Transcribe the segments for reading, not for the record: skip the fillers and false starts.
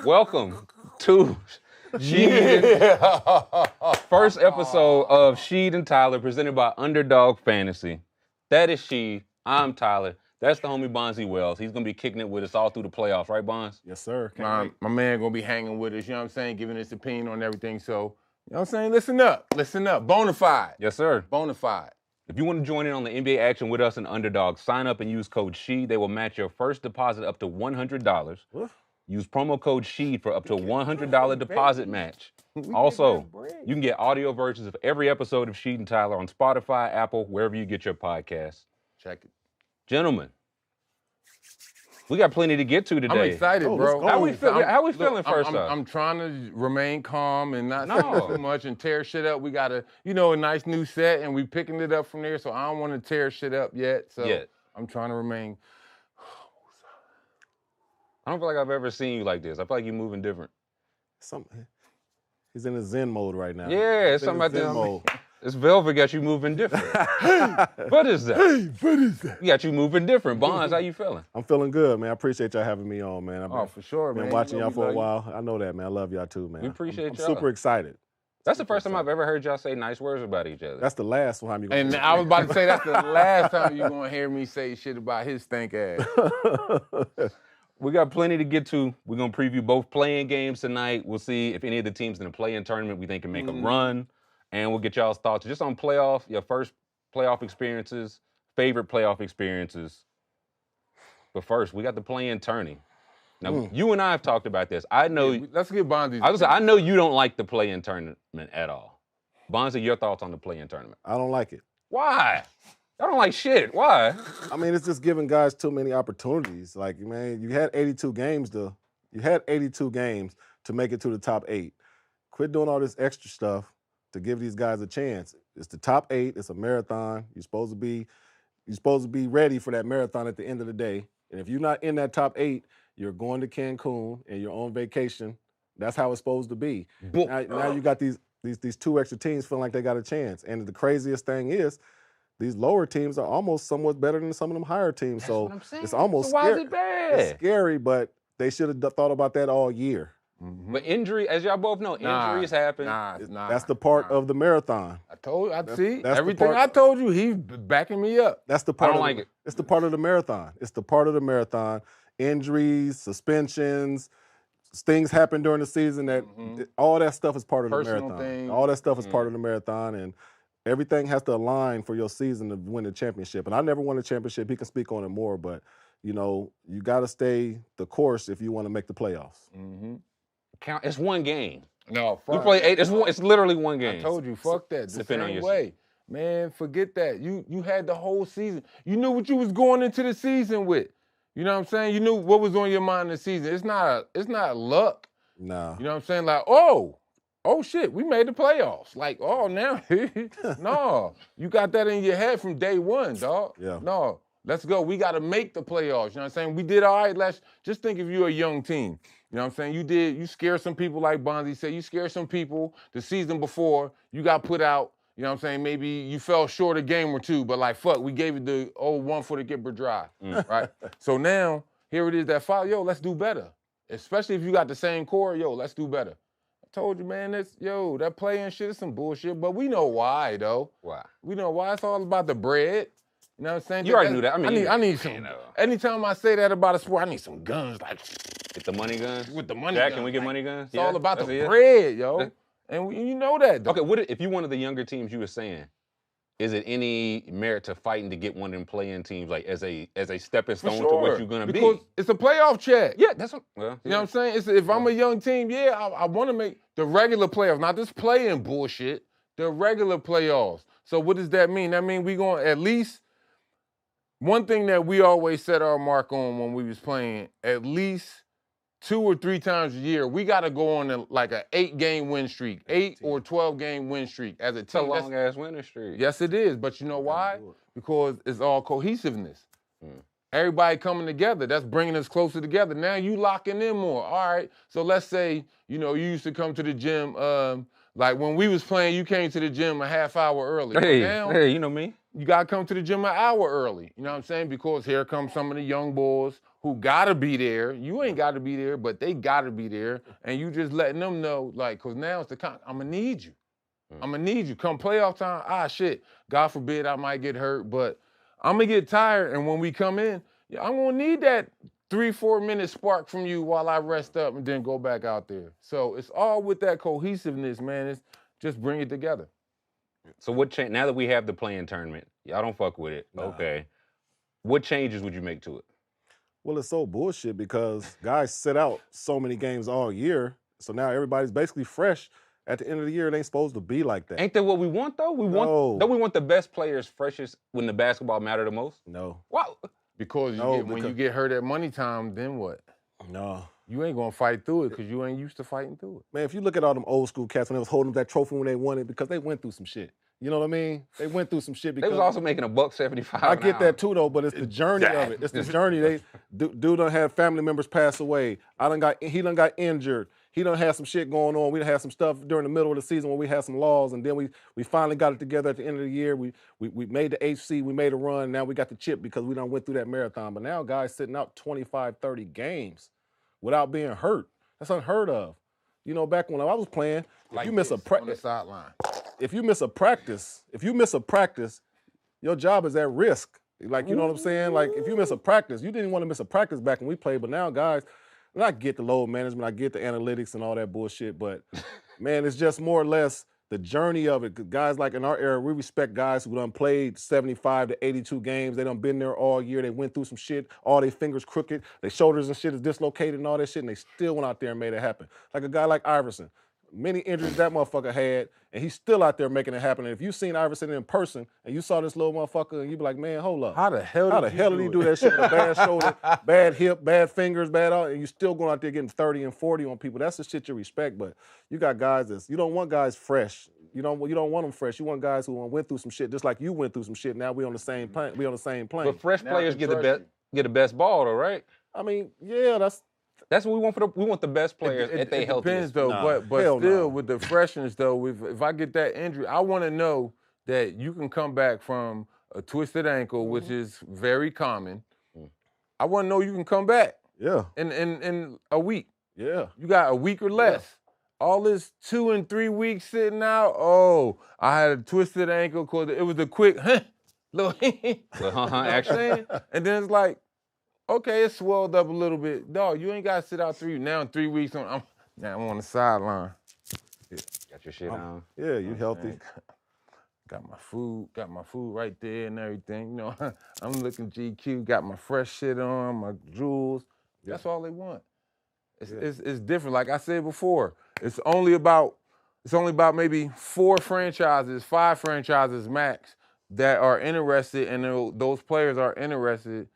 Welcome to first episode of Sheed and Tyler, presented by Underdog Fantasy. That is Sheed. I'm Tyler. That's the homie Bonzi Wells. He's going to be kicking it with us all through the playoffs, right, Bonz? Yes, sir. My man going to be hanging with us, you know what I'm saying, giving his opinion on everything. So, you know what I'm saying, listen up. Bonafide. Yes, sir. Bonafide. If you want to join in on the NBA action with us and Underdog, sign up and use code SHEED. They will match your first deposit up to $100. Use promo code SHEED for up to a $100 deposit match. Also, you can get audio versions of every episode of Sheed and Tyler on Spotify, Apple, wherever you get your podcasts. Check it. Gentlemen, we got plenty to get to today. I'm excited, bro. How we feeling first off? I'm trying to remain calm and not say too much and tear shit up. We got a nice new set, and we picking it up from there, so I don't want to tear shit up yet. So I'm trying to remain. I don't feel like I've ever seen you like this. I feel like you're moving different. He's in a Zen mode right now. Yeah, it's something about this. This velvet got you moving different. What is that? What is that? You got you moving different. Bonz, how you feeling? I'm feeling good, man. I appreciate y'all having me on, man. For sure, man. Been watching y'all for a while. I know that, man. I love y'all too, man. We appreciate I'm y'all. super excited. That's the first time I've ever heard y'all say nice words about each other. That's the last time you're going to And I was about to say that's the last time you're going to hear me say shit about his stank ass. We got plenty to get to. We're going to preview both play-in games tonight. We'll see if any of the teams in the play-in tournament we think can make a run. And we'll get y'all's thoughts just on your first playoff experiences, favorite playoff experiences. But first, we got the play-in tourney. Now, you and I have talked about this. I know. Let's get Bonzi. I know you don't like the play-in tournament at all. Bonzi, your thoughts on the play-in tournament? I don't like it. Why? I don't like shit. Why? I mean, it's just giving guys too many opportunities. Like, man, you had 82 games to make it to the top 8. Quit doing all this extra stuff to give these guys a chance. It's the top 8. It's a marathon. You're supposed to be ready for that marathon at the end of the day. And if you're not in that top 8, you're going to Cancun and you're on vacation. That's how it's supposed to be. Now you got these 2 extra teams feeling like they got a chance. And the craziest thing is, these lower teams are almost somewhat better than some of them higher teams. That's so what I'm saying. It's almost so why scary. is it bad? It's scary, but they should have thought about that all year. But injury, as y'all both know, injuries happen. That's the part of the marathon. I told you. That's everything I told you. He's backing me up. That's the part. I don't like it. It's the part of the marathon. It's the part of the marathon. Injuries, suspensions, things happen during the season that all that stuff is part of the marathon. Things. All that stuff is part of the marathon, and everything has to align for your season to win the championship. And I never won a championship. He can speak on it more, but you got to stay the course if you want to make the playoffs. It's one game. No, fuck. You play 8. It's literally one game. I told you, fuck that. The same way. Man, forget that. You had the whole season. You knew what you was going into the season with. You know what I'm saying? You knew what was on your mind in the season. It's not luck. No. You know what I'm saying? Like, oh shit, we made the playoffs. Like, oh, now, no. You got that in your head from day one, dog. Yeah. No, let's go. We got to make the playoffs. You know what I'm saying? We did all right just think if you're a young team. You know what I'm saying? You scared some people, like Bonzi said. You scared some people the season before. You got put out. You know what I'm saying? Maybe you fell short a game or two, but like, fuck, we gave it the old one for the Gipper dry, right? So now, here it is that follow. Yo, let's do better. Especially if you got the same core. Yo, let's do better. I told you, man, that playing shit is some bullshit, but we know why, though. Why? We know why. It's all about the bread. You know what I'm saying? You already knew that. I need some. Anytime I say that about a sport, I need some guns. Like, get the money guns? With the money Jack, guns. Can we get money guns? It's all about the bread, yo. And you know that, though. Okay, if you one of the younger teams you were saying, is it any merit to fighting to get one of them play-in teams, like as a stepping stone to what you're gonna be? Because it's a playoff check. Yeah, that's what. Well, you know what I'm saying? If I'm a young team, I want to make the regular playoffs, not this play-in bullshit. The regular playoffs. So what does that mean? That means we going at least one thing that we always set our mark on when we was playing. At least 2 or 3 times a year, we got to go on like an 8-game win streak, 8 or 12-game win streak as a team. It's a long-ass winning streak. Yes, it is. But you know why? Because it's all cohesiveness. Everybody coming together. That's bringing us closer together. Now you locking in more. All right. So let's say, you used to come to the gym. Like when we was playing, you came to the gym a half hour early. Hey, you know me. you gotta come to the gym an hour early. You know what I'm saying? Because here come some of the young boys who gotta be there. You ain't gotta be there, but they gotta be there. And you just letting them know, like, cause now it's I'm gonna need you. I'm gonna need you. Come playoff time, shit. God forbid I might get hurt, but I'm gonna get tired. And when we come in, I'm gonna need that 3-4 minute spark from you while I rest up and then go back out there. So it's all with that cohesiveness, man. It's just bring it together. So what change now that we have the playing tournament? Y'all don't fuck with it. Nah. Okay. What changes would you make to it? Well, it's so bullshit because guys sit out so many games all year. So now everybody's basically fresh. At the end of the year, it ain't supposed to be like that. Ain't that what we want though? We want don't we want the best players freshest when the basketball matter the most? No. Wow. Because when you get hurt at money time, then what? No. You ain't gonna fight through it because you ain't used to fighting through it. Man, if you look at all them old school cats when they was holding up that trophy when they won it, because they went through some shit. You know what I mean? They went through some shit because they was also making $1.75. I get that too though, but it's the journey of it. It's the journey. Dude done had family members pass away. He done got injured. He done had some shit going on. We done had some stuff during the middle of the season when we had some laws, and then we finally got it together at the end of the year. We made the HC, we made a run. Now we got the chip because we done went through that marathon. But now guys sitting out 25, 30 games without being hurt. That's unheard of. You know, back when I was playing, if you miss a practice, if you miss a practice, your job is at risk. Like, you know what I'm saying? Like, if you miss a practice, you didn't want to miss a practice back when we played, but now guys, and I get the load management, I get the analytics and all that bullshit, but man, it's just more or less the journey of it. Guys like in our era, we respect guys who done played 75 to 82 games. They done been there all year. They went through some shit. All their fingers crooked. Their shoulders and shit is dislocated and all that shit, and they still went out there and made it happen. Like a guy like Iverson. Many injuries that motherfucker had, and he's still out there making it happen. And if you seen Iverson in person and you saw this little motherfucker, and you be like, man, hold up. How the hell did he do that shit with a bad shoulder, bad hip, bad fingers, bad all, and you still going out there getting 30 and 40 on people? That's the shit you respect. But you got guys you don't want guys fresh. You don't want them fresh. You want guys who went through some shit, just like you went through some shit. Now we on the same plane. But fresh players get the best ball, though, right? I mean, yeah, that's what we want we want the best players at their healthiest. Depends though, but still with the freshness though, if I get that injury, I want to know that you can come back from a twisted ankle, which is very common. I want to know you can come back. Yeah. In a week. Yeah. You got a week or less. Yeah. All this 2 and 3 weeks sitting out. Oh, I had a twisted ankle because it was a quick little action. And then it's like, okay, it swelled up a little bit. Dog, you ain't got to sit out 3. Now in 3 weeks, I'm on the sideline. Yeah. Got your shit on. Yeah, you healthy. Got my food right there and everything. You know, I'm looking GQ, got my fresh shit on, my jewels. Yeah. That's all they want. It's different. Like I said before, it's only about maybe 4 franchises, 5 franchises max that are interested, and those players are interested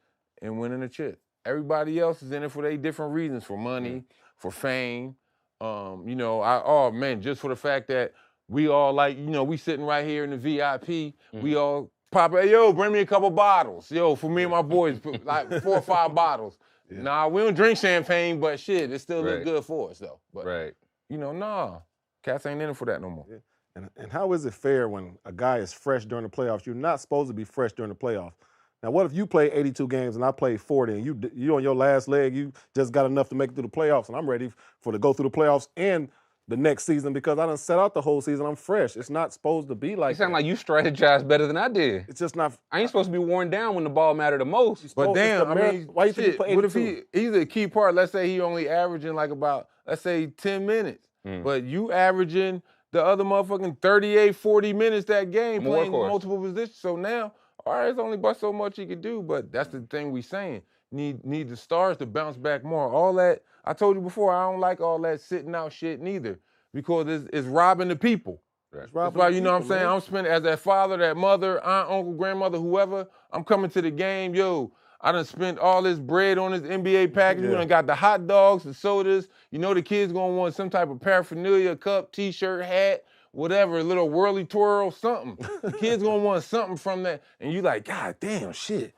in winning a chip. Everybody else is in it for their different reasons, for money, for fame. You know, just for the fact that we all like, you know, we sitting right here in the VIP, we all pop, hey, yo, bring me a couple bottles. Yo, for me and my boys, like 4 or 5 bottles. Yeah. Nah, we don't drink champagne, but shit, it still look good for us though. But, you know, nah, cats ain't in it for that no more. Yeah. And how is it fair when a guy is fresh during the playoffs? You're not supposed to be fresh during the playoffs. Now, what if you play 82 games and I play 40 and you on your last leg, you just got enough to make it through the playoffs, and I'm ready to go through the playoffs and the next season because I done set out the whole season. I'm fresh. It's not supposed to be like that. You sound like you strategized better than I did. It's just not. I ain't supposed to be worn down when the ball mattered the most. But damn, I mean, why you think you play 82? What if he's a key part? Let's say he only averaging like about, let's say 10 minutes. But you averaging the other motherfucking 38, 40 minutes that game playing multiple positions. So now, all right, it's only but so much he could do, but that's the thing we saying. Need the stars to bounce back more. All that, I told you before, I don't like all that sitting out shit neither because it's robbing the people. That's why, you know what I'm saying? I'm spending, as that father, that mother, aunt, uncle, grandmother, whoever, I'm coming to the game, yo, I done spent all this bread on this NBA package. We done got the hot dogs, the sodas. You know the kids gonna want some type of paraphernalia, cup, t-shirt, hat, whatever, a little whirly twirl, something. The kids gonna want something from that. And you like, God damn, shit.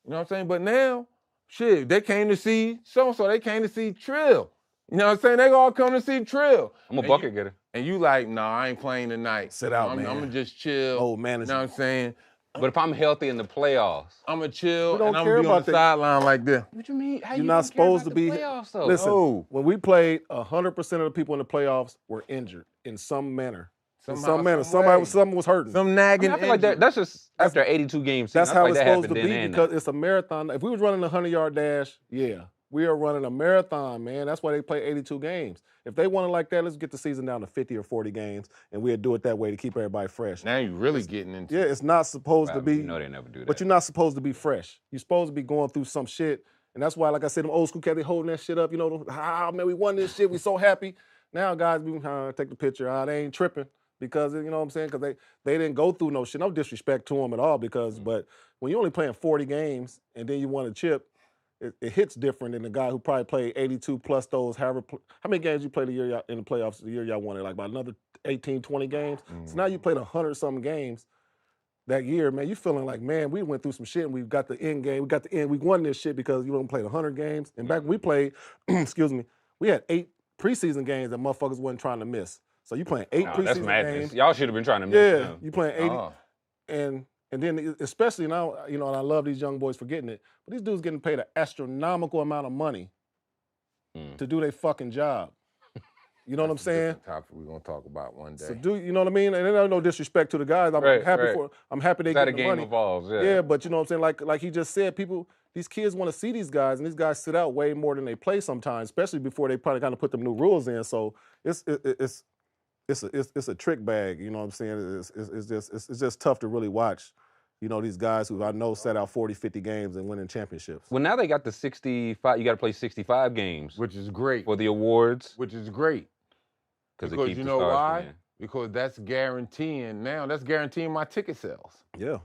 You know what I'm saying? But now, shit, they came to see so-and-so. They came to see Trill. You know what I'm saying? They all come to see Trill. I'm a bucket getter. And you like, nah, I ain't playing tonight. Sit out, man. I'm gonna just chill. Old management. You know what I'm saying? But if I'm healthy in the playoffs, I'm gonna chill We don't and I'm care gonna be on about the that. sideline like this. what you mean? How You're you not don't care supposed about to the be. playoffs though? Listen, No. when we played, 100% of the people in the playoffs were injured in some manner. Somehow, in some manner. some way. Something was hurting. Some I nagging mean, I feel like injury. that's just after 82 game season. That's I feel how like it's that supposed to happened be then and because now. it's a marathon. If we was running a 100-yard dash, yeah, we are running a marathon, man. That's why they play 82 games. If they want it like that, let's get the season down to 50 or 40 games, and we'll do it that way to keep everybody fresh. Now you're really getting into Yeah, it's not supposed to Right, be. you know they never do that. But you're not supposed to be fresh. You're supposed to be going through some shit. And that's why, like I said, them old school cats, they holding that shit up. You know, man, we won this shit. We so happy. Now guys be take the picture. They ain't tripping because, you know what I'm saying? Because they didn't go through no shit. No disrespect to them at all because, but when you're only playing 40 games and then you won a chip, it hits different than the guy who probably played 82 plus those. How many games you played a year in the playoffs the year y'all won it? Like about another 18, 20 games? So now you played 100-something games that year, man. You feeling like, man, we went through some shit and we got the end game. We won this shit because you played 100 games. And back when we played, excuse me, we had 8 preseason games that motherfuckers wasn't trying to miss. So you playing 8 No, preseason that's madness. games. Y'all should have been trying to miss Yeah, them. you playing 80. Oh. And then especially now, you know, and I love these young boys for getting it, but these dudes getting paid an astronomical amount of money to do their fucking job. You know what I'm saying? Topic we're gonna talk about one day. So you know what I mean? And there's no disrespect to the guys. I'm happy they That get a the game money. evolves, yeah. Yeah, but you know what I'm saying? Like he just said, these kids want to see these guys, and these guys sit out way more than they play sometimes, especially before they probably kind of put them new rules in. So it's a trick bag. You know what I'm saying? It's just tough to really watch. You know, these guys who I know set out 40, 50 games and winning championships. Well, now they got the 65. You got to play 65 games Which is great. for the awards. Which is great. Because you know why? Because that's guaranteeing my ticket sales. Yeah.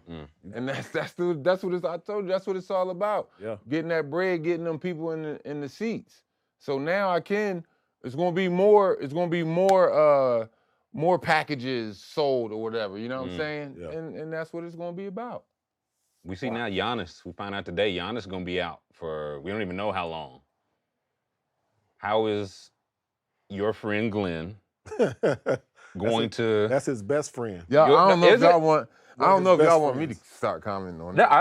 And that's what I told you. That's what it's all about. Yeah. Getting that bread, getting them people in the seats. So now it's gonna be more packages sold or whatever. You know what I'm saying? Yeah. And that's what it's gonna be about. We see now Giannis. We find out today Giannis is going to be out for we don't even know how long. How is your friend Glenn going to? That's his best friend. Yeah, I don't know if y'all want. I One of don't know his if y'all best want me to friends. start commenting on No, that.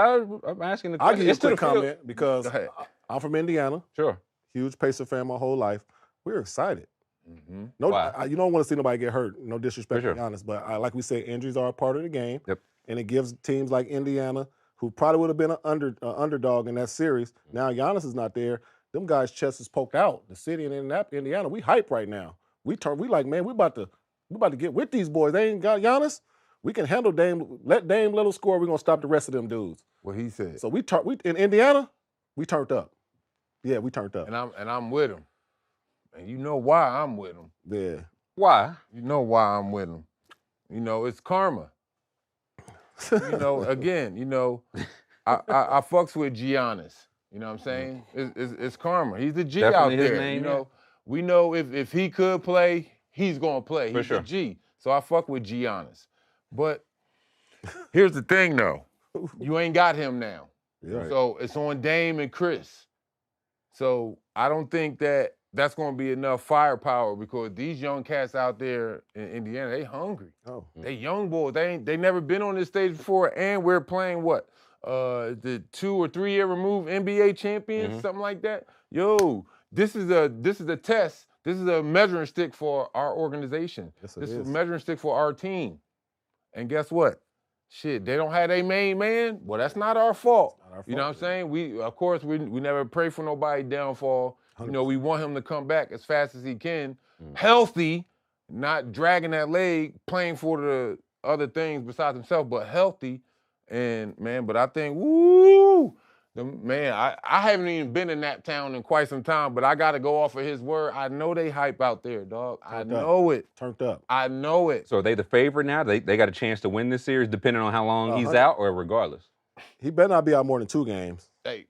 I'm asking the I'll question. give you a It's to quick the field. comment because Go ahead. I'm from Indiana, Sure. huge Pacer fan my whole life. We're excited. Mm-hmm. No, Why? you don't want to see nobody get hurt. No disrespect, For to be sure. honest, but like we said, injuries are a part of the game. Yep. And it gives teams like Indiana, who probably would have been an underdog in that series. Now Giannis is not there. Them guys' chests is poked out. The city in Indiana, we hype right now. We like, man, we about to get with these boys. They ain't got Giannis. We can handle Dame. Let Dame little score. We're gonna stop the rest of them dudes. What he said. So we in Indiana, we turned up. Yeah, we turned up. And I'm with him. And you know why I'm with him. Yeah. Why? You know why I'm with him. You know, it's karma. You know, again, you know, I fucks with Giannis. You know what I'm saying? It's karma. He's the G Definitely out his there. name, you know, we know if he could play, he's gonna play. For He's sure. the G. So I fuck with Giannis. But here's the thing though. You ain't got him now. Yeah. So it's on Dame and Chris. So I don't think that's going to be enough firepower because these young cats out there in Indiana, they hungry. Oh. They young boys. They never been on this stage before, and we're playing what? The 2 or 3 year removed NBA champions, something like that. Yo, this is a test. This is a measuring stick for our organization. Yes, This it is is. a measuring stick for our team. And guess what? Shit, they don't have their main man. Well, that's not our fault. Not our You know what I'm fault, saying? We, of course, we never pray for nobody downfall. You know, we want him to come back as fast as he can, healthy, not dragging that leg, playing for the other things besides himself, but healthy. And man, but I think, I haven't even been in that town in quite some time, but I got to go off of his word. I know they hype out there, dog. I know it. Turned up. I know it. So are they the favorite now? They got a chance to win this series depending on how long he's 100. out or regardless? He better not be out more than 2 games. Hey,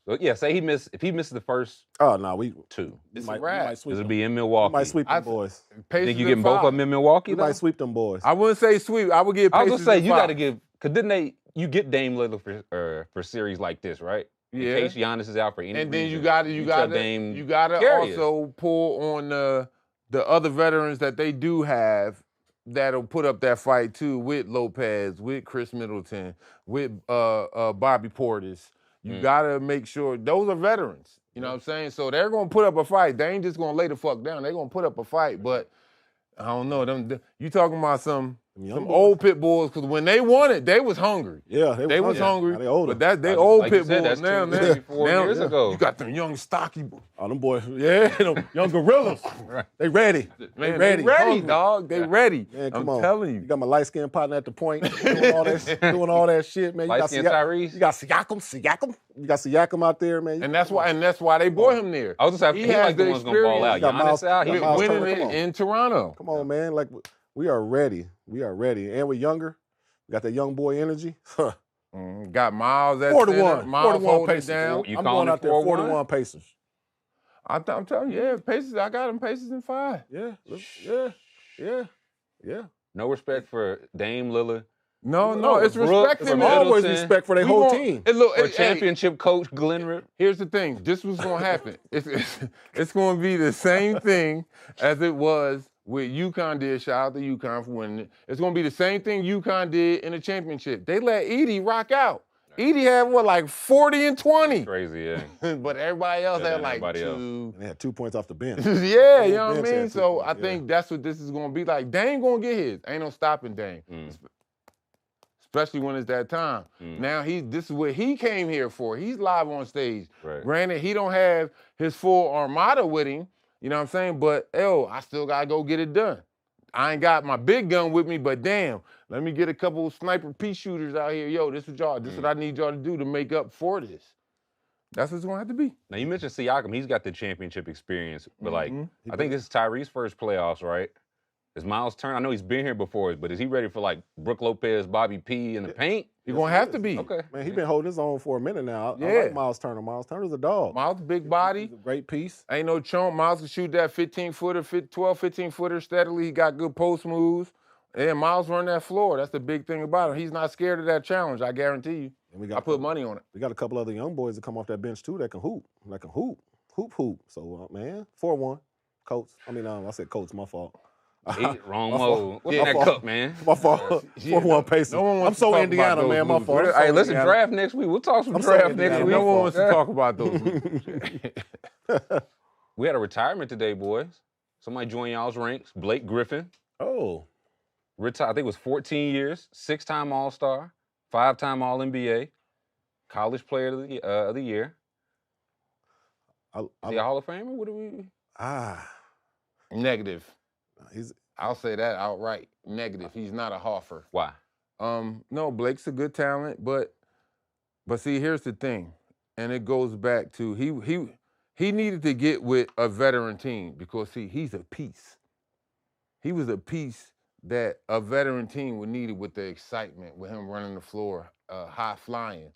So yeah, say if he misses the first Oh no, we 2, it's might, a we wrap. might sweep this will them. be in We Milwaukee. might sweep them boys. Think you getting both of them in Milwaukee We though? might sweep them boys. I wouldn't say sweep. I would give I was Pacers gonna say in you 5. got to give because you get Dame Lillard for series like this, right? Yeah. In case Giannis is out for any And then reason, you got to carry it. also pull on the other veterans that they do have that'll put up that fight too with Lopez, with Chris Middleton, with Bobby Portis. You gotta make sure those are veterans. You know what I'm saying? So they're gonna put up a fight. They ain't just gonna lay the fuck down. They're gonna put up a fight. But I don't know. You talking about some old pit bulls, because when they won it, they was hungry. Yeah, they was hungry. Now they older. But they old like pit said, bulls that's now. 4 years ago. You got them young stocky. Oh, them boys, them young gorillas. Right. They ready. Man, they they ready, hungry. dog. They ready. Man, I'm come on. telling You you. got my light-skinned partner at the point doing all that shit, man. Light-skinned Tyrese. You got Siakam. You got Siakam out there, man. And that's why they brought him there. I was just saying, he like the one's gonna ball out. got Miles- Giannis out. got He's Miles winning Turner, it come on. in Toronto. Come on, man. Like, we are ready. We are ready. And we're younger. We got that young boy energy. Got Miles at 41. center. Miles 41 holding it Pacers. down. You I'm calling going it out there 4-1? 41 Pacers. I'm telling you, yeah, Pacers. I got them Pacers in 5. Yeah. no respect for Dame Lillard No, it's Brooke, respect from him. Always Middleton. respect for their whole team. or championship coach Glenn Rip. Here's the thing. This was going to happen. It's going to be the same thing as it was with UConn did. Shout out to UConn for winning it. It's going to be the same thing UConn did in the championship. They let Edie rock out. Edie had, like 40 and 20. Crazy, yeah. But everybody else had like everybody 2. They had 2 points off the bench. Yeah, you know what I bench mean? had 2 So points, I think that's what this is going to be like. Dame going to get his. Ain't no stopping Dame. Especially when it's that time. Now this is what he came here for. He's live on stage. Right. Granted, he don't have his full armada with him, you know what I'm saying? But, I still got to go get it done. I ain't got my big gun with me, but damn, let me get a couple of sniper pea shooters out here. This is what I need y'all to do to make up for this. That's what it's going to have to be. Now, you mentioned Siakam. He's got the championship experience, but I think this is Tyrese's first playoffs, right? Is Miles Turner? I know he's been here before, but is he ready for like Brooke Lopez, Bobby P in the paint? You're going to have to be. Okay. Man, he's been holding his own for a minute now. I Yeah. like Miles Turner. Miles Turner's a dog. Miles, big body. He's a great piece. Ain't no chump. Miles can shoot that 15-footer, 12, 15-footer steadily. He got good post moves. And Miles run that floor. That's the big thing about him. He's not scared of that challenge, I guarantee you. And I put money on it. We got a couple other young boys that come off that bench too that can hoop. Hoop. So, man, 4-1. Coach. I said coach, my fault. Wrong mode. What's My that fault. cup, man? My fault. 4-1 Pacers. No one wants I'm to so talk Indiana, about man. those My losers. fault. Hey, listen, Indiana. draft next week. We'll talk some I'm so draft next Indiana. week. No one wants to talk about those losers. We had a retirement today, boys. Somebody joined y'all's ranks. Blake Griffin. Oh. Retired, I think it was 14 years, 6-time All-Star, 5-time All-NBA, College Player of the Year. Is he a Hall of Famer? What do we? Negative. He's I'll say that outright. Negative. He's not a Hoffer. Why? No, Blake's a good talent, but see, here's the thing, and it goes back to he needed to get with a veteran team because see, he's a piece. He was a piece that a veteran team would need with the excitement, with him running the floor, high flying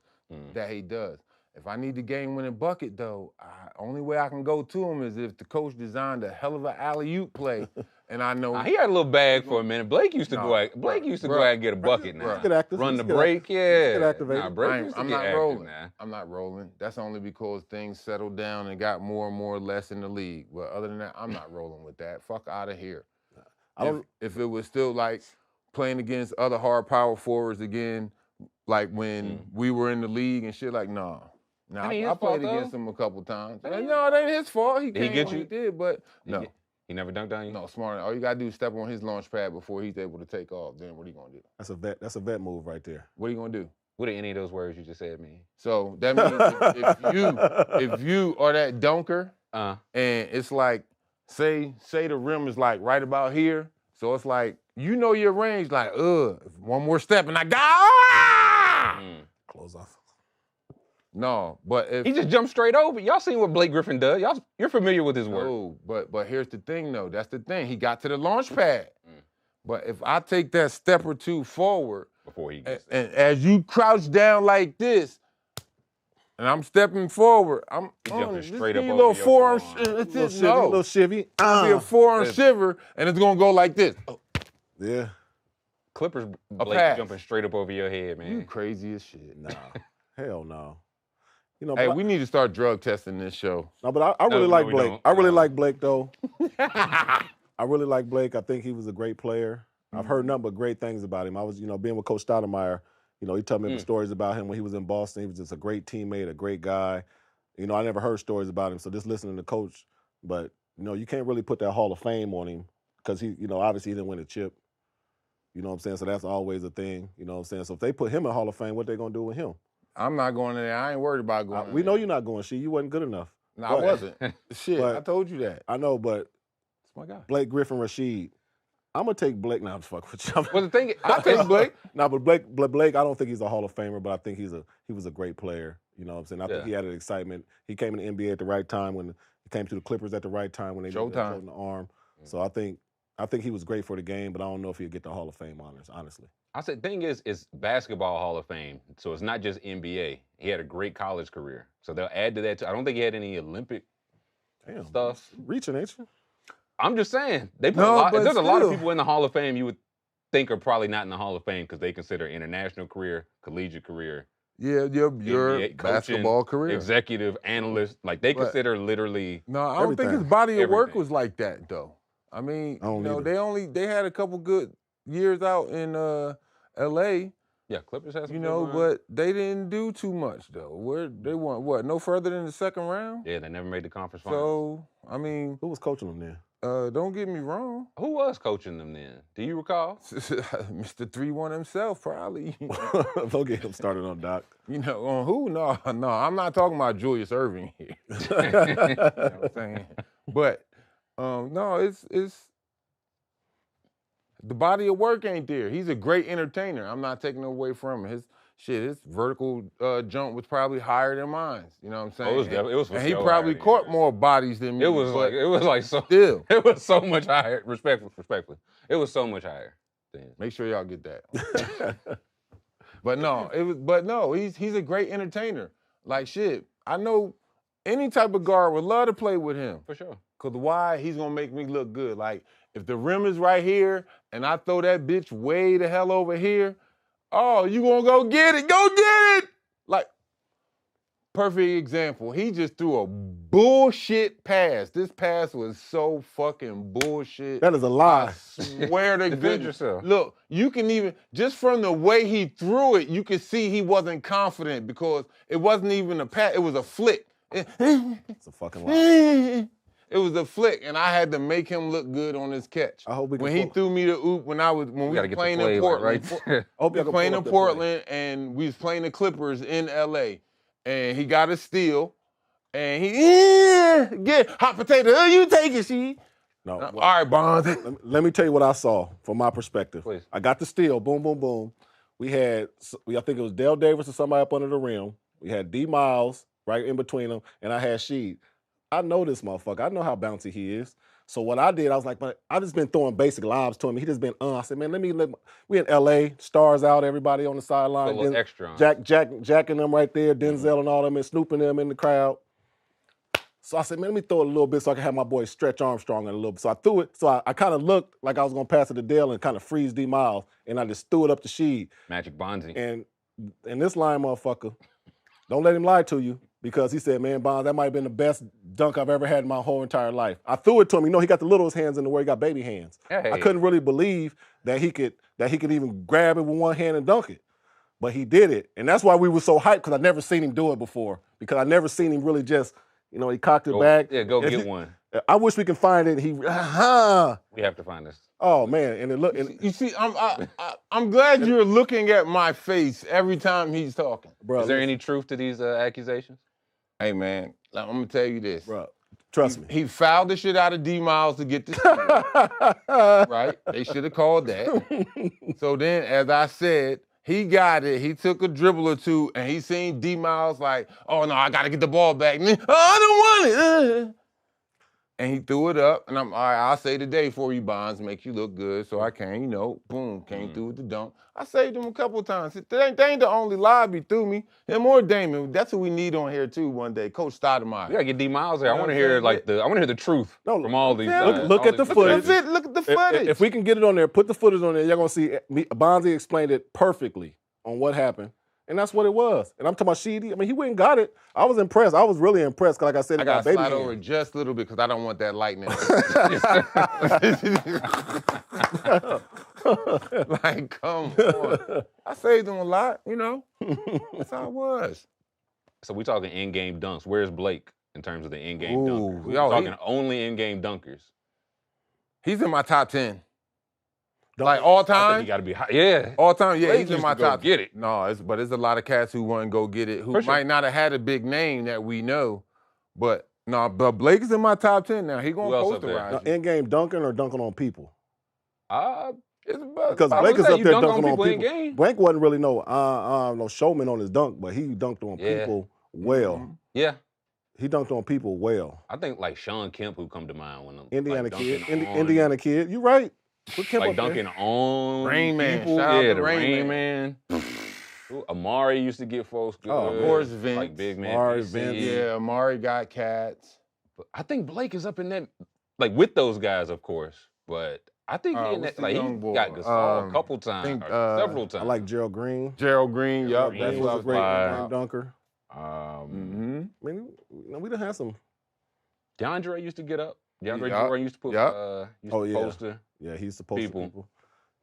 that he does. If I need the game-winning bucket, though, only way I can go to him is if the coach designed a hell of an alley-oop play, and I know He had a little bag for a minute. Blake used to go out. Blake used to go out and get a bucket now. get active. Run the Let's get break, yeah. get activated. Nah, Blake used to I'm get not active rolling. now. I'm not rolling. That's only because things settled down and got more and more less in the league. But other than that, I'm not rolling with that. Fuck out of here. If it was still like playing against other hard power forwards again, like when we were in the league and shit, like, nah. Now, I played against him a couple times. No, it ain't his fault. He came get when you? he did, but no. He never dunked on you? No, smart. All you gotta do is step on his launch pad before he's able to take off. Then what are you gonna do? That's a vet move right there. What are you gonna do? What do any of those words you just said mean? So that means if you are that dunker, and it's like, say the rim is like right about here, so it's like your range, like one more step and I got Close off. No, but if he just jumped straight over. Y'all seen what Blake Griffin does. You're familiar with his work. Oh, but here's the thing though. That's the thing. He got to the launch pad. But if I take that step or two forward, Before he gets and as you crouch down like this, and I'm stepping forward, I'm jumping straight up a over little your forearm. forearm. Little shivvy. Be a forearm shiver, and it's gonna go like this. Yeah. Clippers Blake pass. jumping straight up over your head, man. You crazy as shit. Nah. Hell no. Hey, we need to start drug testing this show. No, but I really No, like we Blake. don't. I really like Blake though. I really like Blake. I think he was a great player. I've heard nothing but great things about him. I was, being with Coach Stoudemire, he told me the stories about him when he was in Boston. He was just a great teammate, a great guy. I never heard stories about him, so just listening to Coach. But, you can't really put that Hall of Fame on him because he, obviously he didn't win a chip. You know what I'm saying? So that's always a thing. You know what I'm saying? So if they put him in Hall of Fame, what they going to do with him? I'm not going in there. I ain't worried about going We know you're not going, You wasn't good enough. No, I wasn't. Shit, I told you that. I know, but that's my guy. Blake Griffin, Rasheed. I'm going to take Blake. Now, I'm fucking with you. Well, the thing is, I take Blake. No, but Blake, I don't think he's a Hall of Famer, but I think he was a great player. You know what I'm saying? I think he had an excitement. He came in the NBA at the right time when he came to the Clippers at the right time when they needed the arm. So I think he was great for the game, but I don't know if he'll get the Hall of Fame honors, honestly. I said, thing is, it's basketball Hall of Fame, so it's not just NBA. He had a great college career, so they'll add to that too. I don't think he had any Olympic stuff. Reaching, ain't you? I'm just saying, they put there's a lot of people in the Hall of Fame you would think are probably not in the Hall of Fame because they consider international career, collegiate career. Yeah, your basketball career. Executive, analyst, like they consider literally. No, I don't think his body of work was like that though. I mean, they had a couple good years out in LA. Yeah, Clippers has some but they didn't do too much though. They went no further than the second round? Yeah, they never made the conference finals. So, I mean, who was coaching them then? Don't get me wrong. Who was coaching them then? Do you recall? Mr. 3-1 himself, probably. Don't get him started on Doc. On who? No, I'm not talking about Julius Erving here. You know what I'm saying? But no, it's the body of work ain't there. He's a great entertainer. I'm not taking it away from him. His vertical jump was probably higher than mine. You know what I'm saying? It was and he probably caught more bodies than me. It was so much higher. Respectfully. It was so much higher. Make sure y'all get that. He's a great entertainer. Like shit. I know any type of guard would love to play with him. For sure. Cause why? He's gonna make me look good. Like if the rim is right here and I throw that bitch way the hell over here, oh, you gonna go get it? Go get it! Like, perfect example. He just threw a bullshit pass. This pass was so fucking bullshit. That is a lie. I swear to Defend goodness. yourself. Look, you can even, just from the way he threw it, you could see he wasn't confident because it wasn't even a pass, it was a flick. It's a fucking lie. It was a flick, and I had to make him look good on his catch. I hope we can when he threw me the oop, when we were playing in Portland, and we was playing the Clippers in LA, and he got a steal, and he get hot potato. Oh, you take it, she. No. All right, Bonzi. Let me tell you what I saw from my perspective. Please. I got the steal. Boom, boom, boom. I think it was Dale Davis or somebody up under the rim. We had D Miles right in between them, and I had Sheed. I know this motherfucker. I know how bouncy he is. So what I did, I was like, I just been throwing basic lobs to him. He just been, I said, man, we in LA, stars out, everybody on the sideline. A little extra. Jacking them right there, Denzel and all them, and snooping them in the crowd. So I said, man, let me throw it a little bit so I can have my boy Stretch Armstrong in a little bit. So I threw it. So I kind of looked like I was going to pass it to Dale and kind of freeze D Miles. And I just threw it up to Sheed. Magic Bonzi. And this line motherfucker, don't let him lie to you. Because he said, man, Bonds, that might have been the best dunk I've ever had in my whole entire life. I threw it to him. He got the littlest hands in the world. He got baby hands. Hey. I couldn't really believe that he could even grab it with one hand and dunk it. But he did it. And that's why we were so hyped, because I never seen him do it before. Because I never seen him really just, he cocked it back. Yeah, go get one. I wish we can find it. We have to find this. Oh, man. And it looked. You see, I'm glad you're looking at my face every time he's talking. Bro, is there any truth to these accusations? Hey, man, I'm going to tell you this. Bro, trust me. He fouled the shit out of D Miles to get the steal. Right? They should have called that. So then, as I said, he got it. He took a dribble or two, and he seen D Miles like, oh, no, I got to get the ball back. And then, I don't want it. And he threw it up, and I'm, all right, I'll say today for you, Bonds, make you look good. So I came, boom, came through with the dunk. I saved him a couple of times. They ain't the only lob he threw me. Him or Damon, that's what we need on here too one day. Coach Stoudemire. We gotta get D Miles there. I want to hear the truth from all these. Look at the footage. Look at the footage. If we can get it on there, put the footage on there. You're gonna see Bonzi explained it perfectly on what happened. And that's what it was. And I'm talking about Sheedy. I mean, he went and got it. I was impressed. I was really impressed. Like I said, I got to slide over just a little bit because I don't want that lightning. Like, come on. I saved him a lot, you know. That's how it was. So we talking in-game dunks. Where's Blake in terms of the in-game Ooh, dunkers? We're yo, talking only in-game dunkers. He's in my top 10. Don't- Like all I think time? he got to be high. Yeah. All time, yeah, Blake he's in used my to go top. get it. No, but there's a lot of cats who want to go get it who For sure. might not have had a big name that we know. But but Blake is in my top 10 now. He Who gonna else up there? posterize you. In-game dunking or dunking on people? Because Blake is up there dunking on people. In-game. Blake wasn't really no showman on his dunk, but he dunked on people well. Mm-hmm. Yeah. He dunked on people well. I think like Sean Kemp who come to mind when Indiana like, kid. dunking on- Indiana kid. You right. Put Kemp like up there. dunking on Rain Man. people. Shout out Yeah, to the Rain Rain Man. Ooh, Amari used to get folks good. Oh, of course, Vince. Like big man. Amari, VC. Vince. Yeah, Amari got cats. But I think Blake is up in that, like with those guys, of course. But I think he in what's that, the like young he boy? got Gasol a couple times, think, or several times. I like Gerald Green. Gerald Green, yup. Green That's He what I was a was great fine. in-game dunker. Mm-hmm. I mean, we done had some. DeAndre used to get up. DeAndre Yup. Jordan used to put Yup. used to poster. Yeah, he's supposed People. to people.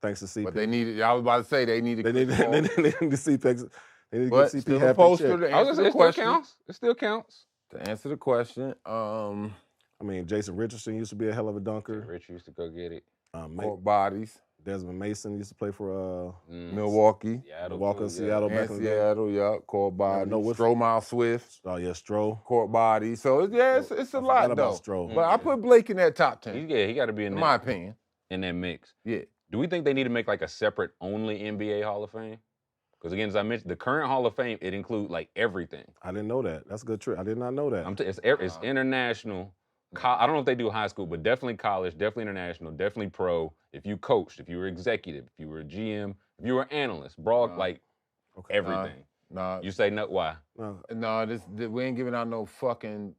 Thanks to CP. But they needed, I was about to say, they needed They need Chris Paul. they need to see They need to But get CP still a happy poster check. to I was answer gonna say the it still question. counts. It still counts. To answer the question, I mean, Jason Richardson used to be a hell of a dunker. Rich used to go get it. court bodies, Desmond Mason used to play for Milwaukee, Seattle, Milwaukee, too, Seattle and back in the day. Seattle, yup, court bodies. no, what's- Stromile Swift, Oh yeah, Stroh. court bodies. So yeah, it's a I forgot lot about though. Stroh. But I put Blake in that top 10, He got to be in in that, my opinion. in that mix. Yeah. Do we think they need to make like a separate only NBA Hall of Fame? Because again, as I mentioned, the current Hall of Fame it includes like everything. I didn't know that. That's a good trick. I did not know that. It's international. I don't know if they do high school, but definitely college, definitely international, definitely pro. If you coached, if you were executive, if you were a GM, if you were an analyst, broad, like Okay. everything. Nah, You say no? Why? no, we ain't giving out no fucking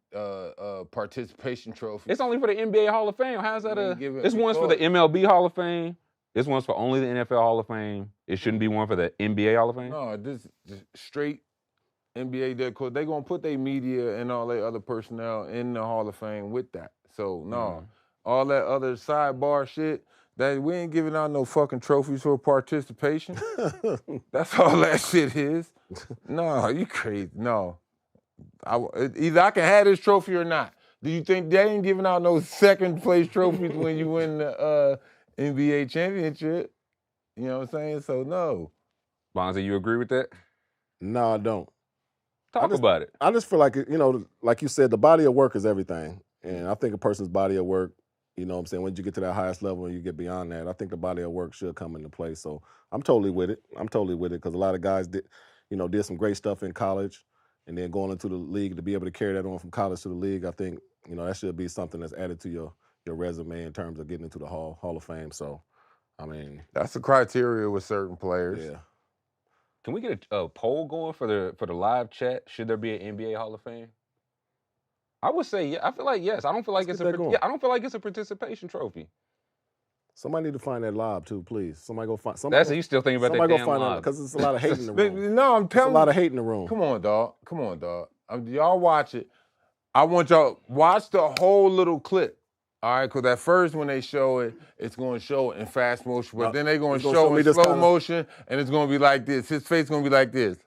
participation trophy. It's only for the NBA Hall of Fame. How's that We a? ain't give it- This one's for the MLB Hall of Fame. This one's for only the NFL Hall of Fame. It shouldn't be one for the NBA Hall of Fame. No, this just straight NBA dead coach. They gonna put their media and all their other personnel in the Hall of Fame with that. So no, all that other sidebar shit. That we ain't giving out no fucking trophies for participation. That's all that shit is. No, you crazy. No, either I can have this trophy or not. Do you think they ain't giving out no second place trophies when you win the NBA championship? You know what I'm saying? So no. Bonzi, you agree with that? No, I don't. Talk about it. I just feel like, like you said, the body of work is everything. And I think a person's body of work, you know what I'm saying, when you get to that highest level and you get beyond that, I think the body of work should come into play. So I'm totally with it. Because a lot of guys did some great stuff in college and then going into the league to be able to carry that on from college to the league, I think, that should be something that's added to your resume in terms of getting into the Hall of Fame. So, I mean. That's the criteria with certain players. Yeah. Can we get a poll going for the live chat? Should there be an NBA Hall of Fame? I would say yeah. I feel like yes. I don't feel like Let's it's get that going. I don't feel like it's a participation trophy. Somebody need to find that lob too, please. Somebody go find. That's you still thinking about that Somebody damn go find that lob. because it's a lot of hate in the room. No, I'm There's a telling lot you. of hate in the room. Come on, dog. Y'all watch it. I want y'all watch the whole little clip. All right, because at first when they show it, it's going to show it in fast motion, but then they're going to show me it in this slow kinda- motion, and it's going to be like this. His face is going to be like this.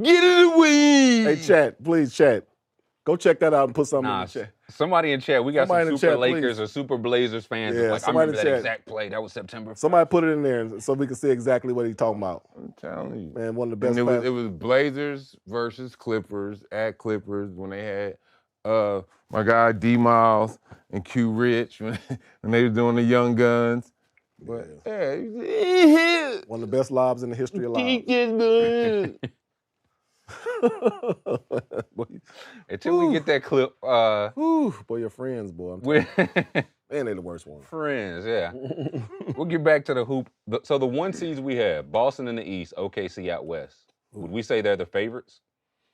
Get it away! Hey, chat, please, chat. Go check that out and put something in Nah, the chat. somebody in chat. We got Somebody some in Super chat, Lakers please. or Super Blazers fans. Yeah, Like, I somebody remember in that chat. exact play. That was September 1st. Somebody put it in there so we can see exactly what he's talking about. I'm telling you. Man, one of the best. And it was Blazers versus Clippers at Clippers when they had my guy D Miles and Q Rich when they were doing the Young Guns. But yeah, one of the best lobs in the history of lobs. keep this good. Until we get that clip, Whew, boy, your friends, boy. we're Man, they the worst one. friends. Yeah, we'll get back to the hoop. So the one seeds we have: Boston in the East, OKC out West. Would we say they're the favorites?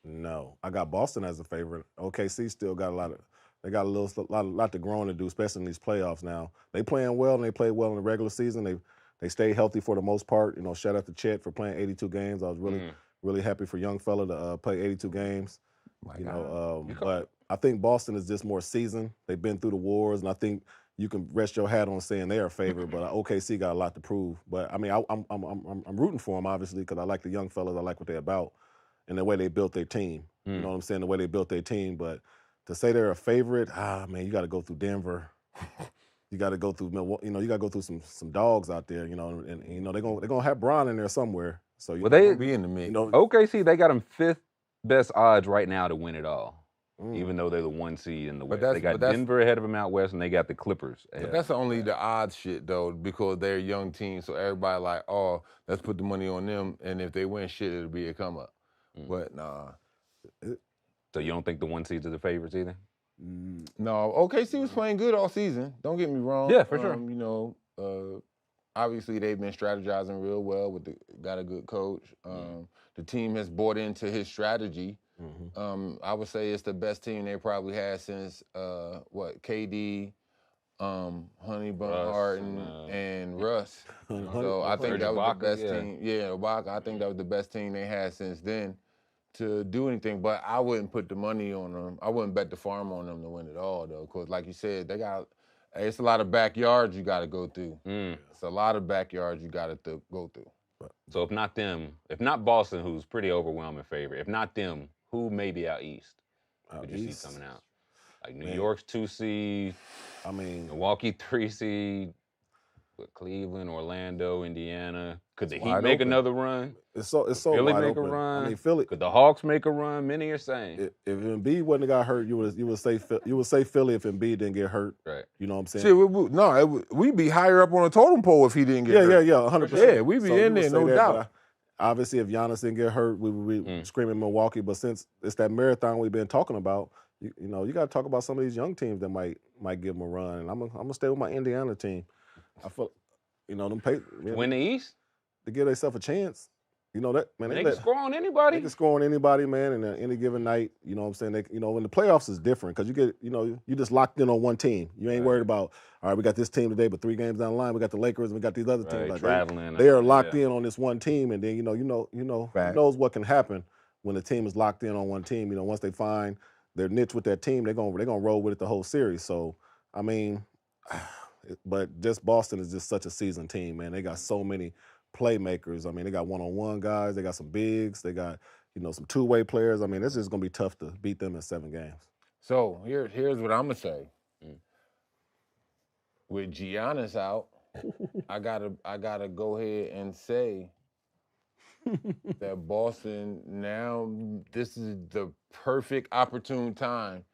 No, I got Boston as a favorite. OKC still got they got a lot to grow and to do, especially in these playoffs now. They playing well and they played well in the regular season. They stayed healthy for the most part. Shout out to Chet for playing 82 games. I was really happy for young fella to play 82 games. My You God. know, but I think Boston is just more seasoned. They've been through the wars, and I think you can rest your hat on saying they are a favorite. But OKC got a lot to prove. But I mean, I'm rooting for them obviously because I like the young fellas. I like what they're about and the way they built their team. You know what I'm saying? The way they built their team. But to say they're a favorite, man, you got to go through Denver. You got to go through Milwaukee. You know, you got to go through some dogs out there. You know, and you know they're gonna have Bron in there somewhere. So you Well, know, they Be in the mix. you know, OKC, they got them 5th best odds right now to win it all. Even though they're the 1 seed in the West. They got Denver ahead of them out West, and they got the Clippers ahead. But that's only the odds shit, though, because they're a young team. So everybody like, oh, let's put the money on them, and if they win shit, it'll be a come-up. But, nah. So you don't think the 1 seeds are the favorites either? No, OKC was playing good all season. Don't get me wrong. Yeah, for sure. You know, obviously they've been strategizing real well. Got a good coach. The team has bought into his strategy. I would say it's the best team they probably had since KD, Honey Bun Harden, and Russ. So I think that was the best team. Yeah, Ibaka. I think that was the best team they had since then to do anything. But I wouldn't put the money on them. I wouldn't bet the farm on them to win it all, though, because like you said, it's a lot of backyards you got to go through. It's a lot of backyards you got to go through. So if not them, if not Boston, who's pretty overwhelming favorite, if not them, who may be out east? Would you see coming out? Like New York's 2 seed. I mean, Milwaukee 3 seed. Cleveland, Orlando, Indiana. Could the Heat wide make open. another run? it's so Philly wide make open. a run? I mean, Philly. Could the Hawks make a run? Many are saying. If Embiid wouldn't have got hurt, you would say Philly if Embiid didn't get hurt. Right. You know what I'm saying? Shit, we'd be higher up on the totem pole if he didn't get hurt. Yeah, 100%. Yeah, we'd be So in you would there, say no that, doubt. but obviously, if Giannis didn't get hurt, we would be screaming Milwaukee. But since it's that marathon we've been talking about, you know, you got to talk about some of these young teams that might give them a run. And I'm gonna stay with my Indiana team. I feel, you know, them Win the East? to give themselves a chance. You know that man. They can score on anybody. They can score on anybody, man, in any given night. You know what I'm saying? When the playoffs is different because you just locked in on one team. You ain't worried about, all right, we got this team today, but 3 games down the line, we got the Lakers, and we got these other teams. Like traveling. They are locked in on this one team, and then who knows what can happen when the team is locked in on one team. You know, once they find their niche with that team, they're gonna roll with it the whole series. So, I mean, but just Boston is just such a seasoned team, man. They got so many playmakers. I mean, they got one-on-one guys. They got some bigs. They got, some two-way players. I mean, it's just going to be tough to beat them in 7 games. So here's what I'm going to say. With Giannis out, I gotta go ahead and say that Boston now, this is the perfect opportune time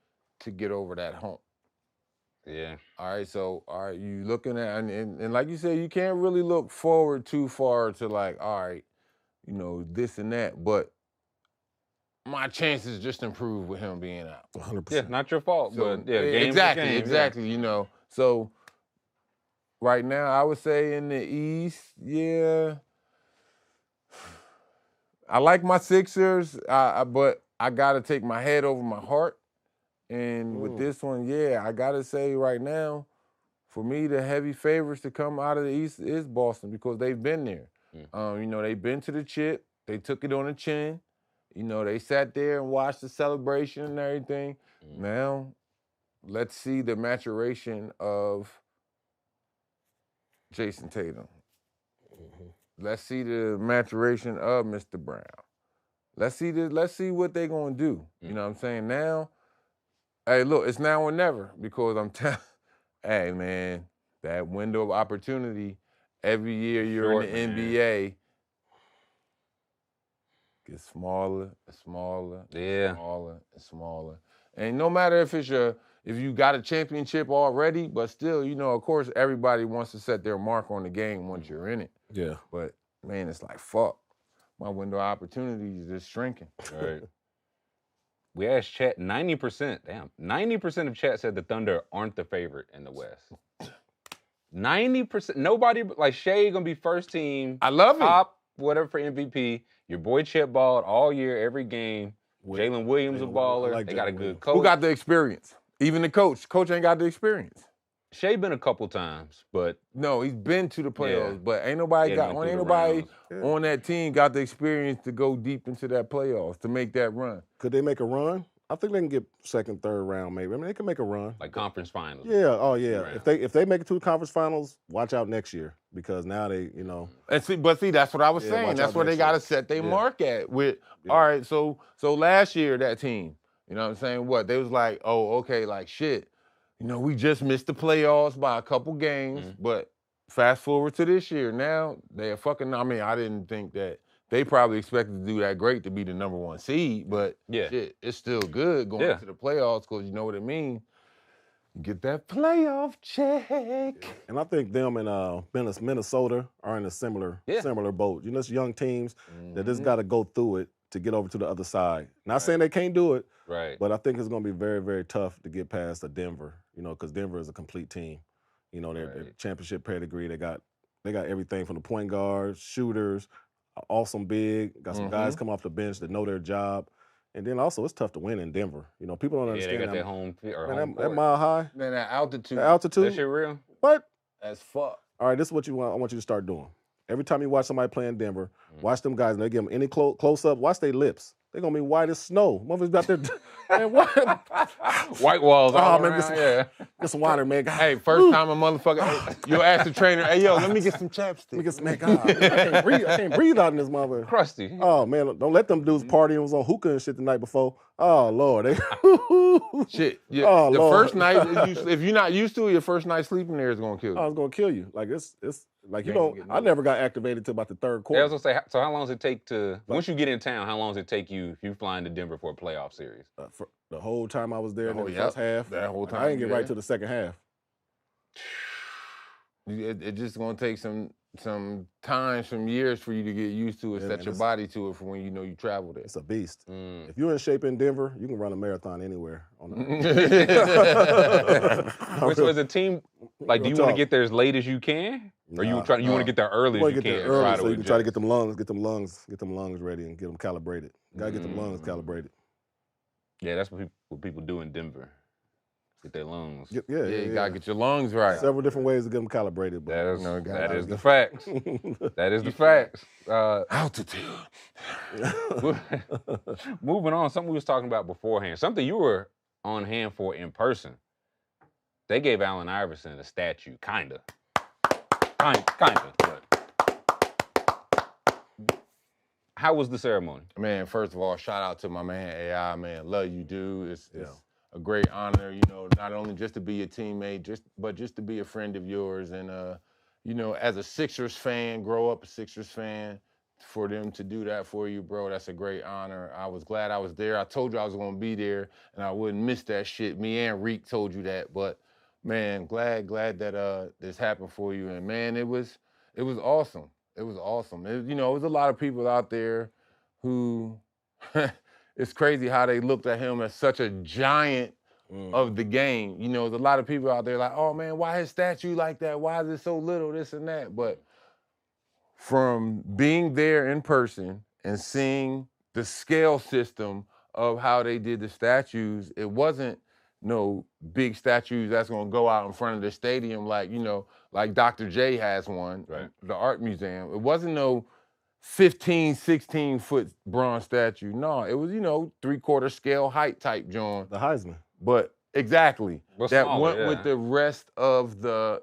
to get over that hump. Yeah. All right, you looking at, and like you said, you can't really look forward too far to like, all right, this and that, but my chances just improved with him being out. 100%. Yeah, not your fault, but yeah, exactly. So right now, I would say in the East, yeah, I like my Sixers, but I got to take my head over my heart. And with this one, I got to say right now, for me, the heavy favorites to come out of the East is Boston because they've been there. They've been to the chip. They took it on the chin. They sat there and watched the celebration and everything. Now, let's see the maturation of Jason Tatum. Let's see the maturation of Mr. Brown. Let's see what they're going to do. You know what I'm saying? Now, hey, look, it's now or never because I'm telling, hey, man, that window of opportunity, every year you're in the NBA, gets smaller and smaller, smaller and smaller. And no matter if you got a championship already, but still, of course, everybody wants to set their mark on the game once you're in it. Yeah. But, man, it's like, fuck. My window of opportunity is just shrinking. Right. We asked chat, 90% of chat said the Thunder aren't the favorite in the West. 90%, nobody, like Shea gonna be first team. I love it. Top, whatever for MVP. Your boy Chet balled all year, every game. Jalen Williams a baller. They got a good coach. Who got the experience? Even the coach. Coach ain't got the experience. Shea been a couple times, but no, he's been to the playoffs, but ain't nobody on that team got the experience to go deep into that playoffs to make that run. Could they make a run? I think they can get second, third round maybe. I mean, they can make a run. Like conference finals. Yeah. Oh yeah. Round. If they make it to the conference finals, watch out next year because now they And see, that's what I was saying. That's where they got to set their mark at. With all right, so last year that team, you know what I'm saying? What they was like, oh, okay, like shit. You know, we just missed the playoffs by a couple games, but fast forward to this year, now they're fucking. I mean, I didn't think that they probably expected to do that great to be the #1 seed, but shit, it's still good going into the playoffs because you know what it means. Get that playoff check. And I think them and Minnesota are in a similar boat. You know, it's young teams that just got to go through it to get over to the other side. Not saying they can't do it, but I think it's going to be very, very tough to get past a Denver. You know, because Denver is a complete team. You know, they're championship pedigree. They got everything from the point guards, shooters, awesome big. Got some guys come off the bench that know their job. And then also, it's tough to win in Denver. You know, people don't understand. Yeah, they got that home that mile high. Man, that altitude. The altitude. That shit real? What? As fuck. All right, this is what you want. I want you to start doing. Every time you watch somebody play in Denver, watch them guys, and they give them any close up, watch their lips. They're going to be white as snow. Motherfuckers out there. Man, what? White walls all man, around, get some water, man. Hey, first time a motherfucker, you'll ask the trainer, hey, yo, let me get some chapstick. Let me get some, man, God, I can't breathe out in this motherfucker. Crusty. Oh, man, don't let them dudes party and was on hookah and shit the night before. Oh, Lord. Shit. Yeah, oh, the Lord. first night, if you're not used to it, your first night sleeping there is going to kill you. Oh, it's going to kill you. Like, it's like, you know, I never got activated till about the third quarter. Yeah, I was going to say, so how long does it take to, once you get in town, how long does it take you if you fly into Denver for a playoff series? For the whole time I was there in the first half. That whole time. I didn't get right to the second half. It's just going to take some time, some years for you to get used to it, set your body to it for when you know you travel there. It's a beast. If you're in shape in Denver, you can run a marathon anywhere. So as a team, like, do you want to get there as late as you can? Or you want to get there early as you can? Early so you can try to get them lungs ready and get them calibrated. Gotta get them lungs calibrated. Yeah, that's what people do in Denver. Get their lungs. Yeah, you gotta get your lungs right. Several different ways to get them calibrated. But that is the facts. That is the facts. Altitude. Moving on, something we was talking about beforehand. Something you were on hand for in person. They gave Allen Iverson a statue, kinda. But how was the ceremony? Man, first of all, shout out to my man AI, man. Love you, dude. It's a great honor, you know, not only just to be a teammate, but just to be a friend of yours. And you know, as a Sixers fan, grow up a Sixers fan, for them to do that for you, bro, that's a great honor. I was glad I was there. I told you I was gonna be there and I wouldn't miss that shit. Me and Reek told you that, but man, glad that this happened for you. And man, it was awesome. It was awesome. You know, it was a lot of people out there who, it's crazy how they looked at him as such a giant of the game. You know, there's a lot of people out there like, oh man, why his statue like that? Why is it so little, this and that? But from being there in person and seeing the scale system of how they did the statues, it wasn't no big statues that's gonna go out in front of the stadium like, you know, like Dr. J has one, the art museum. It wasn't no 15, 16 foot bronze statue. No, it was, you know, 3/4 scale height type joint. The Heisman. But exactly. That smaller, went with the rest of the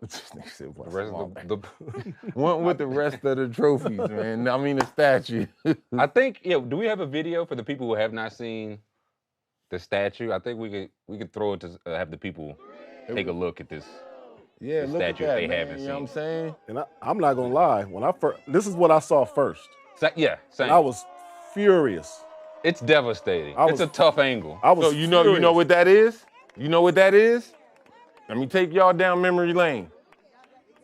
went with the rest of the trophies, man. I mean the statue. I think, do we have a video for the people who have not seen the statue? I think we could throw it to have the people take a look at this. Yeah, the look statue at that, if they man. haven't You seen. know what I'm saying? And I'm not gonna lie, this is what I saw first. Yeah, same. I was furious. It's devastating. It's a tough angle. So you know what that is? You know what that is? Let me take y'all down memory lane.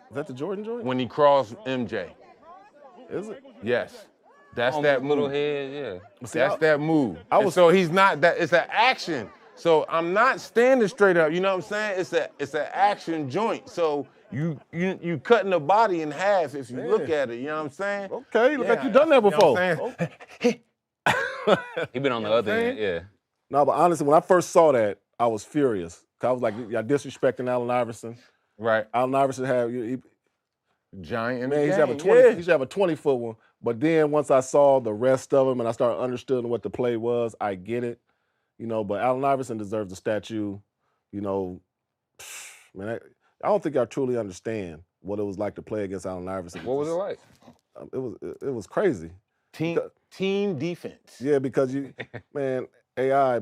Is that the Jordan joint? When he crossed MJ. Is it? Yes. That's On that the little move. head, yeah. That's that move. So he's not that. It's an action. So I'm not standing straight up. You know what I'm saying? It's an action joint. So you cutting the body in half if you look at it. You know what I'm saying? Okay, look like you done that before. You know what I'm saying? He been on the other end, yeah. No, but honestly, when I first saw that, I was furious. I was like, y'all disrespecting Allen Iverson. Right. Allen Iverson giant in man, the he game. should have a 20-foot one. But then once I saw the rest of them and I started understanding what the play was, I get it. But Allen Iverson deserves a statue. Man, I don't think y'all truly understand what it was like to play against Allen Iverson. What was it like? It was crazy. Team defense. Yeah, because AI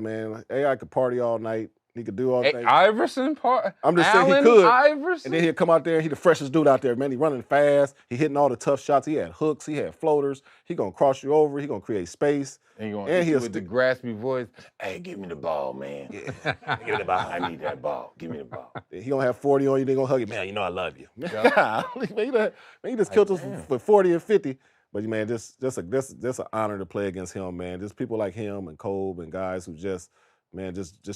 could party all night. He could do all things. Iverson part. I'm just saying he Allen could. Iverson? And then he'd come out there. He the freshest dude out there, man. He running fast. He hitting all the tough shots. He had hooks. He had floaters. He gonna cross you over. He gonna create space. And he with the graspy voice. Hey, give me the ball, man. Yeah. Give me the ball. I need that ball. Give me the ball. He gonna have 40 on you. They gonna hug you, man. You know I love you. Man, he just killed us for 40 and 50. But man, just an honor to play against him, man. Just people like him and Kobe and guys who just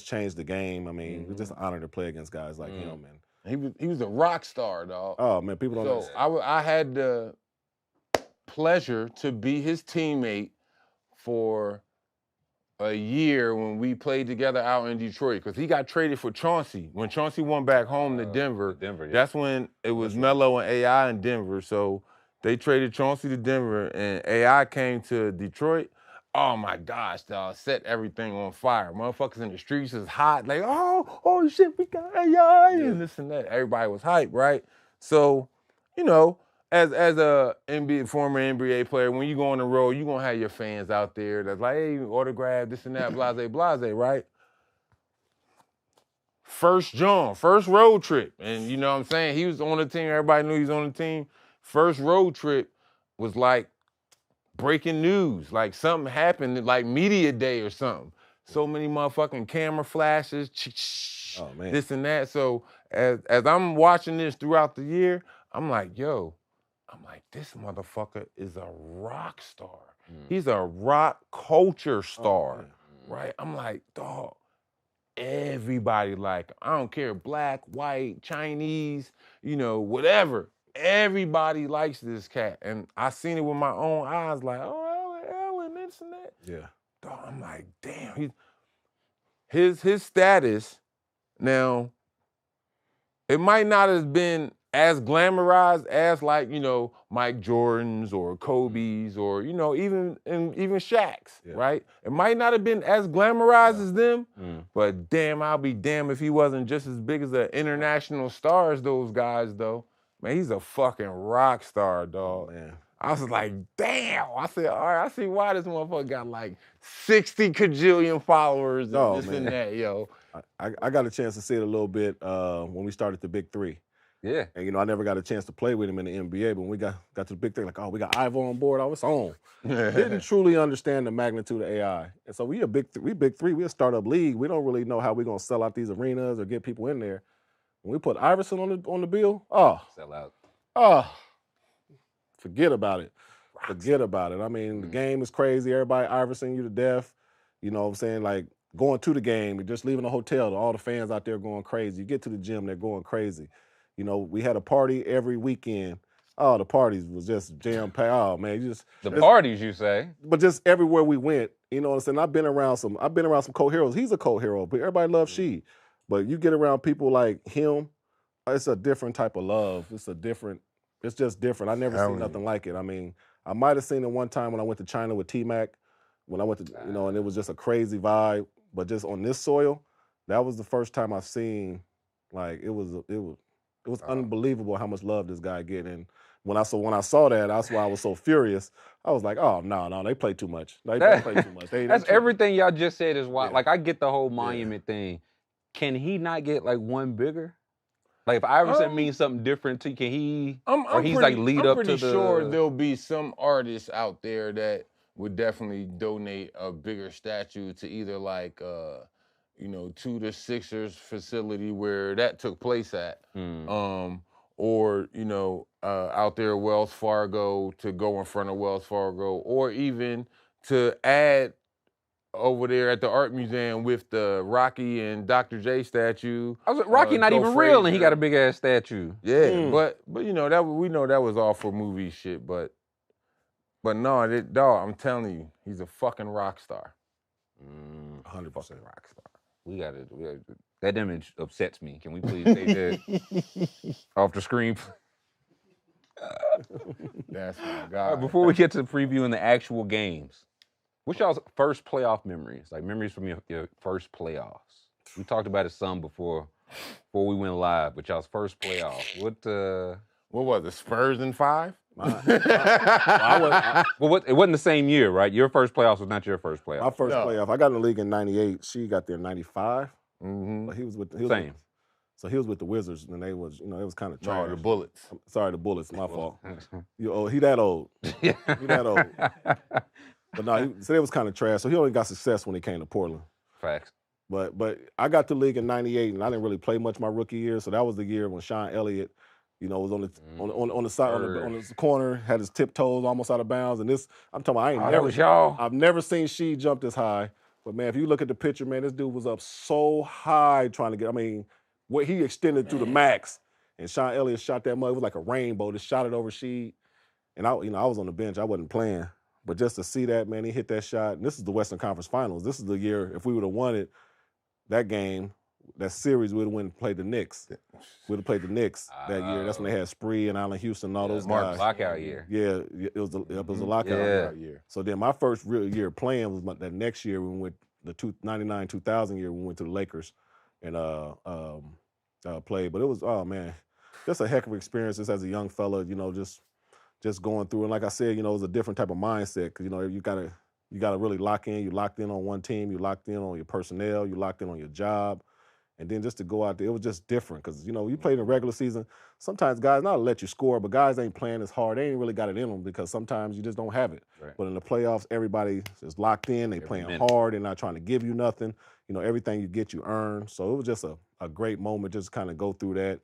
changed the game. I mean, it's just an honor to play against guys like him, man. He was a rock star, dog. Oh man, people don't know. So I had the pleasure to be his teammate for a year when we played together out in Detroit, because he got traded for Chauncey. When Chauncey went back home to Denver, that's when it was Melo and AI in Denver. So they traded Chauncey to Denver, and AI came to Detroit. Oh my gosh, dog, set everything on fire. Motherfuckers in the streets is hot, like, oh shit, we got AI and this and that. Everybody was hyped, right? So, as a former NBA player, when you go on the road, you're gonna have your fans out there that's like, hey, autograph, this and that, blase, right? First road trip. And you know what I'm saying? He was on the team, everybody knew he was on the team. First road trip was like breaking news, like something happened, like media day or something. So many motherfucking camera flashes, this and that. So as I'm watching this throughout the year, I'm like, this motherfucker is a rock star. He's a rock culture star, right? I'm like, dog, everybody like him. I don't care, black, white, Chinese, whatever. Everybody likes this cat. And I seen it with my own eyes, like, Allen, this and that. Yeah. Dog, I'm like, damn. His status, now, it might not have been as glamorized as like, Mike Jordan's or Kobe's or, even Shaq's, right? It might not have been as glamorized as them, but damn, I'll be damned if he wasn't just as big as an international star as those guys, though. Man, he's a fucking rock star, dog. Man. I was like, damn. I said, all right, I see why this motherfucker got like 60 kajillion followers and this and that, yo. I got a chance to see it a little bit when we started the Big Three. Yeah. And, I never got a chance to play with him in the NBA, but when we got to the Big Three, like, we got Ivo on board, it's on. Didn't truly understand the magnitude of AI. And so we Big Three, we're a startup league. We don't really know how we're going to sell out these arenas or get people in there. When we put Iverson on the bill, sell out. Forget about it. Forget about it. I mean, the game is crazy. Everybody Iverson you to death. You know what I'm saying? Like, going to the game, just leaving the hotel, all the fans out there going crazy. You get to the gym, they're going crazy. We had a party every weekend. Oh, the parties was just jam-packed. Oh, man, parties, you say? But just everywhere we went, you know what I'm saying? I've been around some co-heroes. He's a co-hero, but everybody loves Sheed. But you get around people like him, it's a different type of love. It's just different. I never seen nothing like it. I mean, I might have seen it one time when I went to China with T-Mac, when I went to, and it was just a crazy vibe. But just on this soil, that was the first time I've seen, like, it was unbelievable how much love this guy get. And when I saw that, that's why I was so furious. I was like, oh, no, they play too much. They play too much. That's everything y'all just said is why. Yeah. Like, I get the whole monument thing. Can he not get like one bigger? Like, if Iverson means something different to you, can he? I'm pretty sure there'll be some artists out there that would definitely donate a bigger statue to either like, to the Sixers facility where that took place at, or out there at Wells Fargo to go in front of Wells Fargo, or even to add over there at the art museum with the Rocky and Dr. J statue. Rocky not even real, and he got a big ass statue. Yeah, but we know that was all for movie shit. But no, dog, I'm telling you, he's a fucking rock star. 100% rock star. We gotta. That image upsets me. Can we please take that off the screen? That's my God. Before we get to previewing the actual games, What's y'all's first playoff memories? Like memories from your first playoffs. We talked about it some before we went live, but y'all's first playoff. What was it? Spurs in 5? Well, it wasn't the same year, right? Your first playoffs was not your first playoff. My first playoff. I got in the league in '98. She got there in '95. Mm-hmm. But he was with Same. So he was with the Wizards, and they was, it was kind of trash. No, the Bullets. Sorry, the Bullets. My fault. He that old. He that old. But no, so it was kind of trash. So he only got success when he came to Portland. Facts. But I got to the league in '98, and I didn't really play much my rookie year. So that was the year when Sean Elliott, was on the side on the corner, had his tiptoes almost out of bounds. And I'm talking about, that was y'all. I've never seen she jump this high. But man, if you look at the picture, man, this dude was up so high trying to get. I mean, what he extended through the max, and Sean Elliott shot that mug. It was like a rainbow. Just shot it over Sheed, and I was on the bench. I wasn't playing, but just to see that, man, he hit that shot. And this is the Western Conference Finals. This is the year if we would have won it, that game, that series, we would have went and played the Knicks. We'd have played the Knicks that year. That's when they had Spree and Allen Houston and all those guys. Lockout year. Yeah, it was a lockout year. So then my first real year playing was that next year when we went the 99-2000 year when we went to the Lakers and played. But it was, oh man, just a heck of an experience just as a young fella, just going through. And like I said, it was a different type of mindset because, you gotta really lock in. You locked in on one team. You locked in on your personnel. You locked in on your job. And then just to go out there, it was just different because, you played in the regular season. Sometimes guys, not to let you score, but guys ain't playing as hard. They ain't really got it in them because sometimes you just don't have it. Right. But in the playoffs, everybody is locked in. They playing hard. They're not trying to give you nothing. Everything you get, you earn. So it was just a great moment just kind of go through that.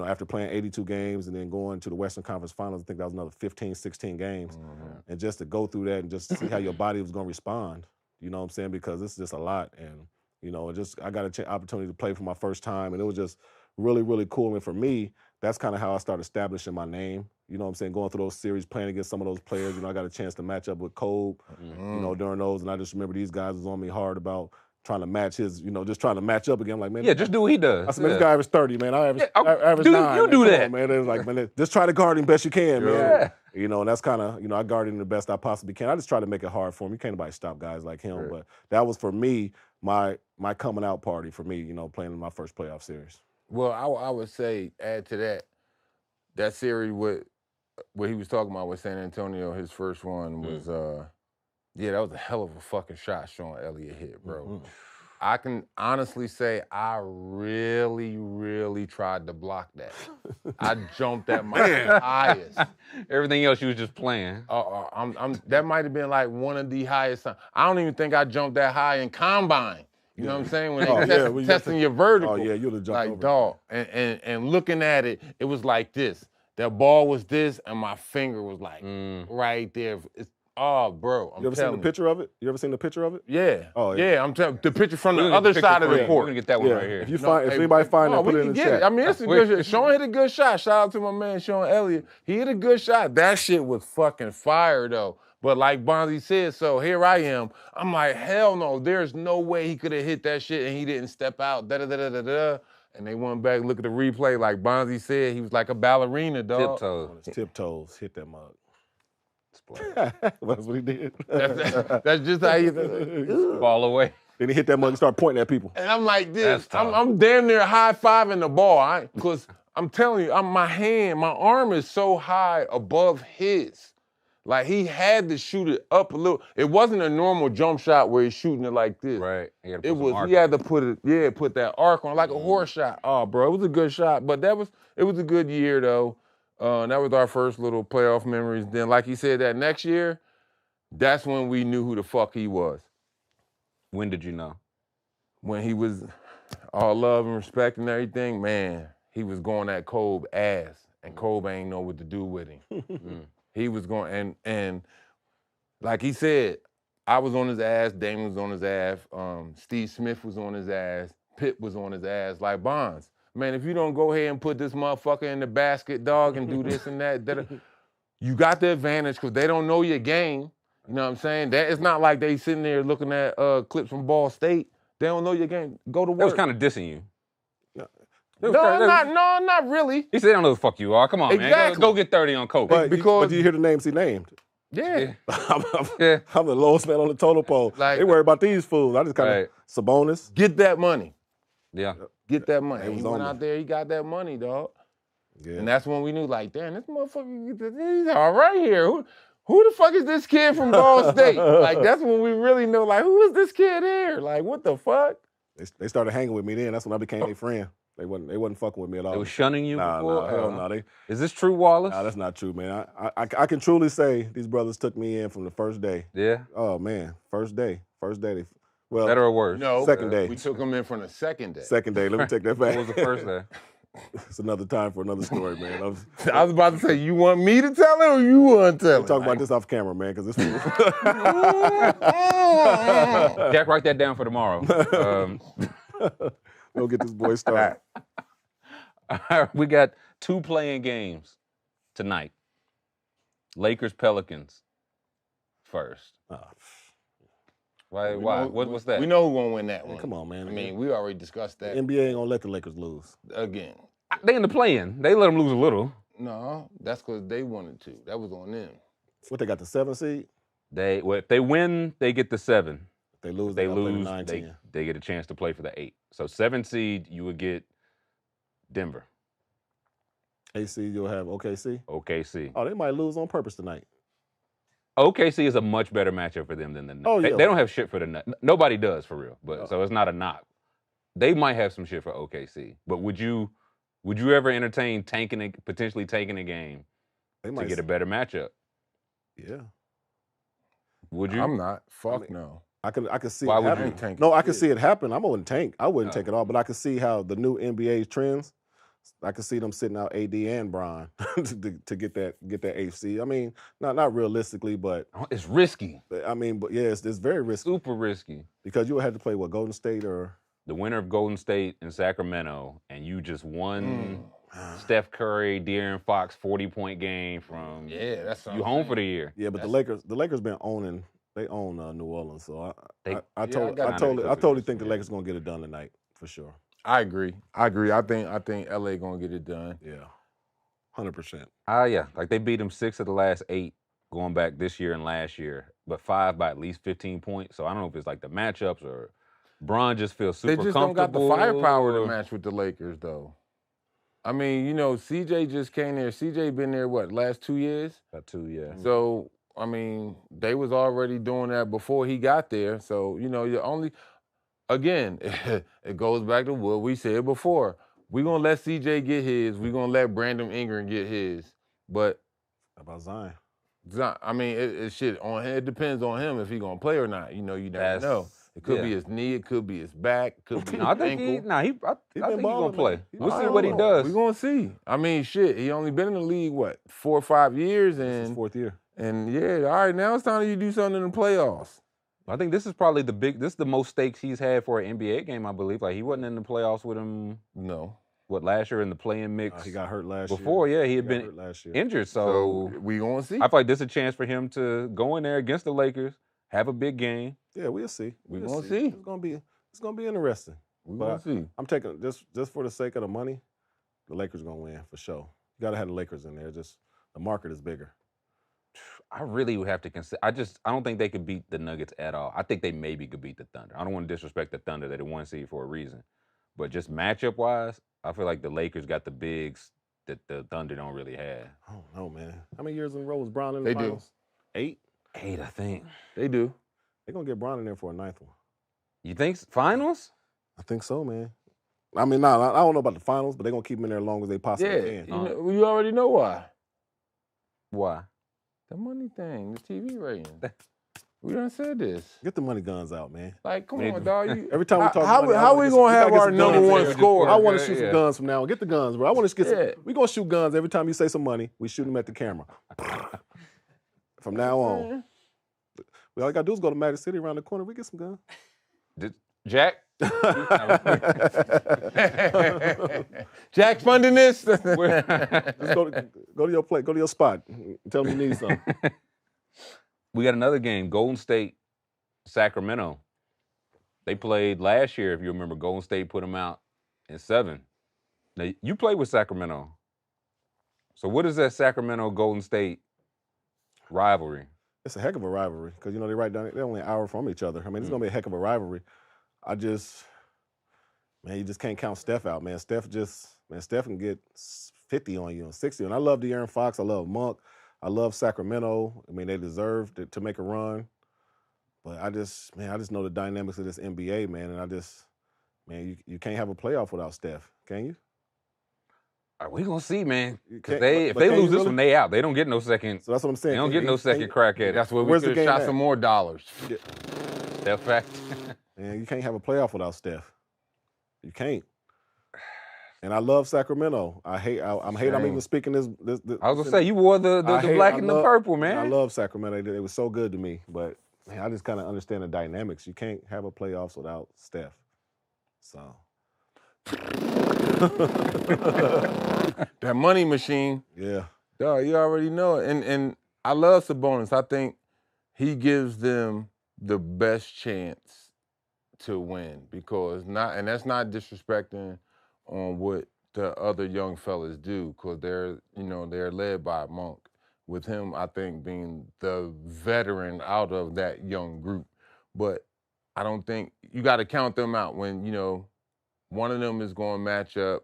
After playing 82 games and then going to the Western Conference Finals, I think that was another 15, 16 games. Mm-hmm. And just to go through that and just see how your body was going to respond, you know what I'm saying? Because it's just a lot. And, I got an opportunity to play for my first time. And it was just really, really cool. And for me, that's kind of how I started establishing my name. You know what I'm saying? Going through those series, playing against some of those players. I got a chance to match up with Kobe, during those. And I just remember these guys was on me hard about trying to match his, just trying to match up again. I'm like, man. Yeah, just do what he does. I said, man, this guy averaged 30, man. I average 9. You do that. On, man. It was like, man, just try to guard him best you can, man. And that's kind of, I guarded him the best I possibly can. I just try to make it hard for him. You can't nobody stop guys like him. Right. But that was, for me, my coming out party for me, playing in my first playoff series. Well, I would say, add to that series with what he was talking about with San Antonio, his first one was, that was a hell of a fucking shot Sean Elliott hit, bro. Mm-hmm. I can honestly say I really, really tried to block that. I jumped at my highest. Everything else you was just playing. That might have been like one of the highest. I don't even think I jumped that high in combine. You know what I'm saying? When they testing your vertical. Oh yeah, you'd have jumped over. Dog. And looking at it, it was like this. That ball was this, and my finger was like right there. Bro, I'm you ever seen the picture of it? You ever seen the picture of it? Yeah. Oh, yeah. Yeah, I'm telling the picture from the other side of the court. We're gonna get that one right here. If anybody find it, put it in the chat. I mean, it's a good shot. Sean hit a good shot. Shout out to my man Sean Elliott. He hit a good shot. That shit was fucking fire though. But like Bonzi said, so here I am. I'm like, hell no. There's no way he could have hit that shit and he didn't step out. Da-da-da-da-da-da. And they went back, look at the replay. Like Bonzi said, he was like a ballerina, dog. On his tiptoes, hit that mug. That's what he did. That's just how you fall away. Then he hit that mug and started pointing at people. And I'm like this. I'm damn near high-fiving the ball. Because I'm telling you, my arm is so high above his. Like, he had to shoot it up a little. It wasn't a normal jump shot where he's shooting it like this. Right. He had to put that arc on, like a horse shot. Oh, bro, it was a good shot. But it was a good year, though. That was our first little playoff memories. Then, like he said, that next year, that's when we knew who the fuck he was. When did you know? When he was all love and respect and everything, man, he was going at Kobe ass, and Kobe ain't know what to do with him. He was going, and like he said, I was on his ass, Damon was on his ass, Steve Smith was on his ass, Pitt was on his ass, like Bonds. Man, if you don't go ahead and put this motherfucker in the basket, dog, and do this and that, you got the advantage because they don't know your game. You know what I'm saying? It's not like they sitting there looking at clips from Ball State. They don't know your game. Go to work. That was kind of dissing you. No, not really. He said, "I don't know who the fuck you are. Come on, man. Go get 30 on Kobe." But did you hear the names he named? Yeah. I'm the lowest man on the totem pole. Like- they worry about these fools. I just kind of Right. Sabonis. Get that money. Yeah. Get that money. They was He went on out there, he got that money, dog. Yeah. And that's when we knew, like, damn, this motherfucker, he's all right here. Who the fuck is this kid from Ball State? Like, that's when we really know, like, who is this kid here? Like, what the fuck? They started hanging with me then. That's when I became their friend. They wasn't fucking with me at all. They were shunning you Nah, before? hell no. Is this true, Wallace? Nah, that's not true, man. I can truly say these brothers took me in from the first day. Yeah. Oh man, first day. Better or worse? No. Second day. We took him in from the second day. Second day. Let me take that back. What was the first day? It's another time for another story, man. I was about to say, you want me to tell it or you want to tell We'll it? talk about this off camera, man, because this. Jack, write that down for tomorrow. We'll get this boy started. All right, we got 2 playing games tonight. Lakers Pelicans first. Why? What's that? We know who gonna win that one. Come on, man. I mean, we already discussed that. NBA ain't gonna let the Lakers lose. Again. They in the play-in. They let them lose a little. No, that's because they wanted to. That was on them. What, they got the 7 seed? If they win, they get the 7. If they lose, If they gotta play the lose, 9, 10. they get a chance to play for the 8. So 7 seed, you would get Denver. 8 seed, you'll have OKC. OKC. Oh, they might lose on purpose tonight. OKC is a much better matchup for them than the Nuggets. Oh, yeah. They don't have shit for the Nuggets. Nobody does, for real. But so it's not a knock. They might have some shit for OKC. But would you ever entertain potentially taking a game to get a better matchup? Yeah. Would you? I'm not. Fuck no. I could see Why it would happen. you tank No, it? I could see it happen. I wouldn't tank. I wouldn't take it all, but I could see how the new NBA trends. I could see them sitting out AD and Bron to get that 8th seed. I mean, not realistically, but It's risky. I mean, but yeah, it's very risky Super risky. because you would have to play Golden State or The winner of Golden State and Sacramento, and you just won Steph Curry, De'Aaron Fox 40-point game from that's you home for the year. yeah. But the Lakers been owning. They own New Orleans, so I got totally think the Lakers gonna get it done tonight for sure. I agree. I think LA gonna get it done. Yeah, 100%. Yeah. Like they beat them 6 of the last 8 going back this year and last year, but 5 by at least 15 points. So I don't know if it's like the matchups or Bron just feels super They just don't got the comfortable. firepower to match with the Lakers, though. I mean, CJ just came there. CJ been there, last 2 years? About 2, yeah. So, I mean, they was already doing that before he got there. So, again, it goes back to what we said before. We're going to let CJ get his. We're going to let Brandon Ingram get his. But How about Zion? I mean, it depends on him if he going to play or not. You never know. It could be his knee. It could be his back. It could be his I think ankle. I think he's been gonna balling, play. man. We'll I see don't what he know. does. We're going to see. I mean, he only been in the league, 4 or 5 years? This is And 4th year. And all right, now it's time you do something in the playoffs. I think this is probably this is the most stakes he's had for an NBA game, I believe. Like he wasn't in the playoffs with him. No. Last year in the play-in mix? He got hurt last year. Before, yeah, he had got been hurt last year. injured. So we gonna see. I feel like this is a chance for him to go in there against the Lakers, have a big game. Yeah, we'll see. We We'll gonna see. It's gonna be interesting. We But gonna see. I'm taking just for the sake of the money, the Lakers gonna win for sure. You gotta have the Lakers in there. Just the market is bigger. I really would have to consider. I don't think they could beat the Nuggets at all. I think they maybe could beat the Thunder. I don't want to disrespect the Thunder. They're the 1 seed for a reason. But just matchup wise, I feel like the Lakers got the bigs that the Thunder don't really have. I don't know, man. How many years in a row was Bron in the They do. finals? 8? 8, I think. They do. They're gonna get Bron in there for a 9th one. You think finals? I think so, man. I mean, I don't know about the finals, but they're gonna keep him in there as long as they possibly can. You already know why. Why? The money thing, the TV rating. We done said this. Get the money guns out, man. Like, come on, dog. Every time we talk how, money, I how wanna we get gonna some- have we gotta our get some number guns. one scorer? I want to shoot Yeah. some guns from now on. Get the guns, bro. I want to get Yeah. some. We gonna shoot guns every time you say some money. We shoot them at the camera. From now on, all you gotta do is go to Magic City around the corner. We get some guns. Jack? Jack funding this. Just go to your plate. Go to your spot. Tell them you need something. We got another game. Golden State, Sacramento. They played last year, if you remember. Golden State put them out in 7. Now, you played with Sacramento. So what is that Sacramento-Golden State rivalry? it's a heck of a rivalry because you know they're only an hour from each other. I mean, it's gonna be a heck of a rivalry. Man, you just can't count Steph out, man. Steph can get 50 on you and 60. And I love De'Aaron Fox. I love Monk. I love Sacramento. I mean, they deserve to make a run. But I just know the dynamics of this NBA, man. And you can't have a playoff without Steph, can you? We gonna see, man. Because But if they can you lose this really? one, they out. They don't get no second. So that's what I'm saying. They don't get no second crack at it. That's where we Where's the could have game shot at? some more dollars. That fact. Man, you can't have a playoff without Steph. You can't. And I love Sacramento. I'm even speaking this. I was gonna say you wore the black and the purple, man. I love Sacramento. They were so good to me, but man, I just kind of understand the dynamics. You can't have a playoffs without Steph. So That money machine. yeah, Dog, you already know it. And I love Sabonis. I think he gives them the best chance to win because and that's not disrespecting on what the other young fellas do because they're led by Monk. With him, I think being the veteran out of that young group. But I don't think you got to count them out when, one of them is going to match up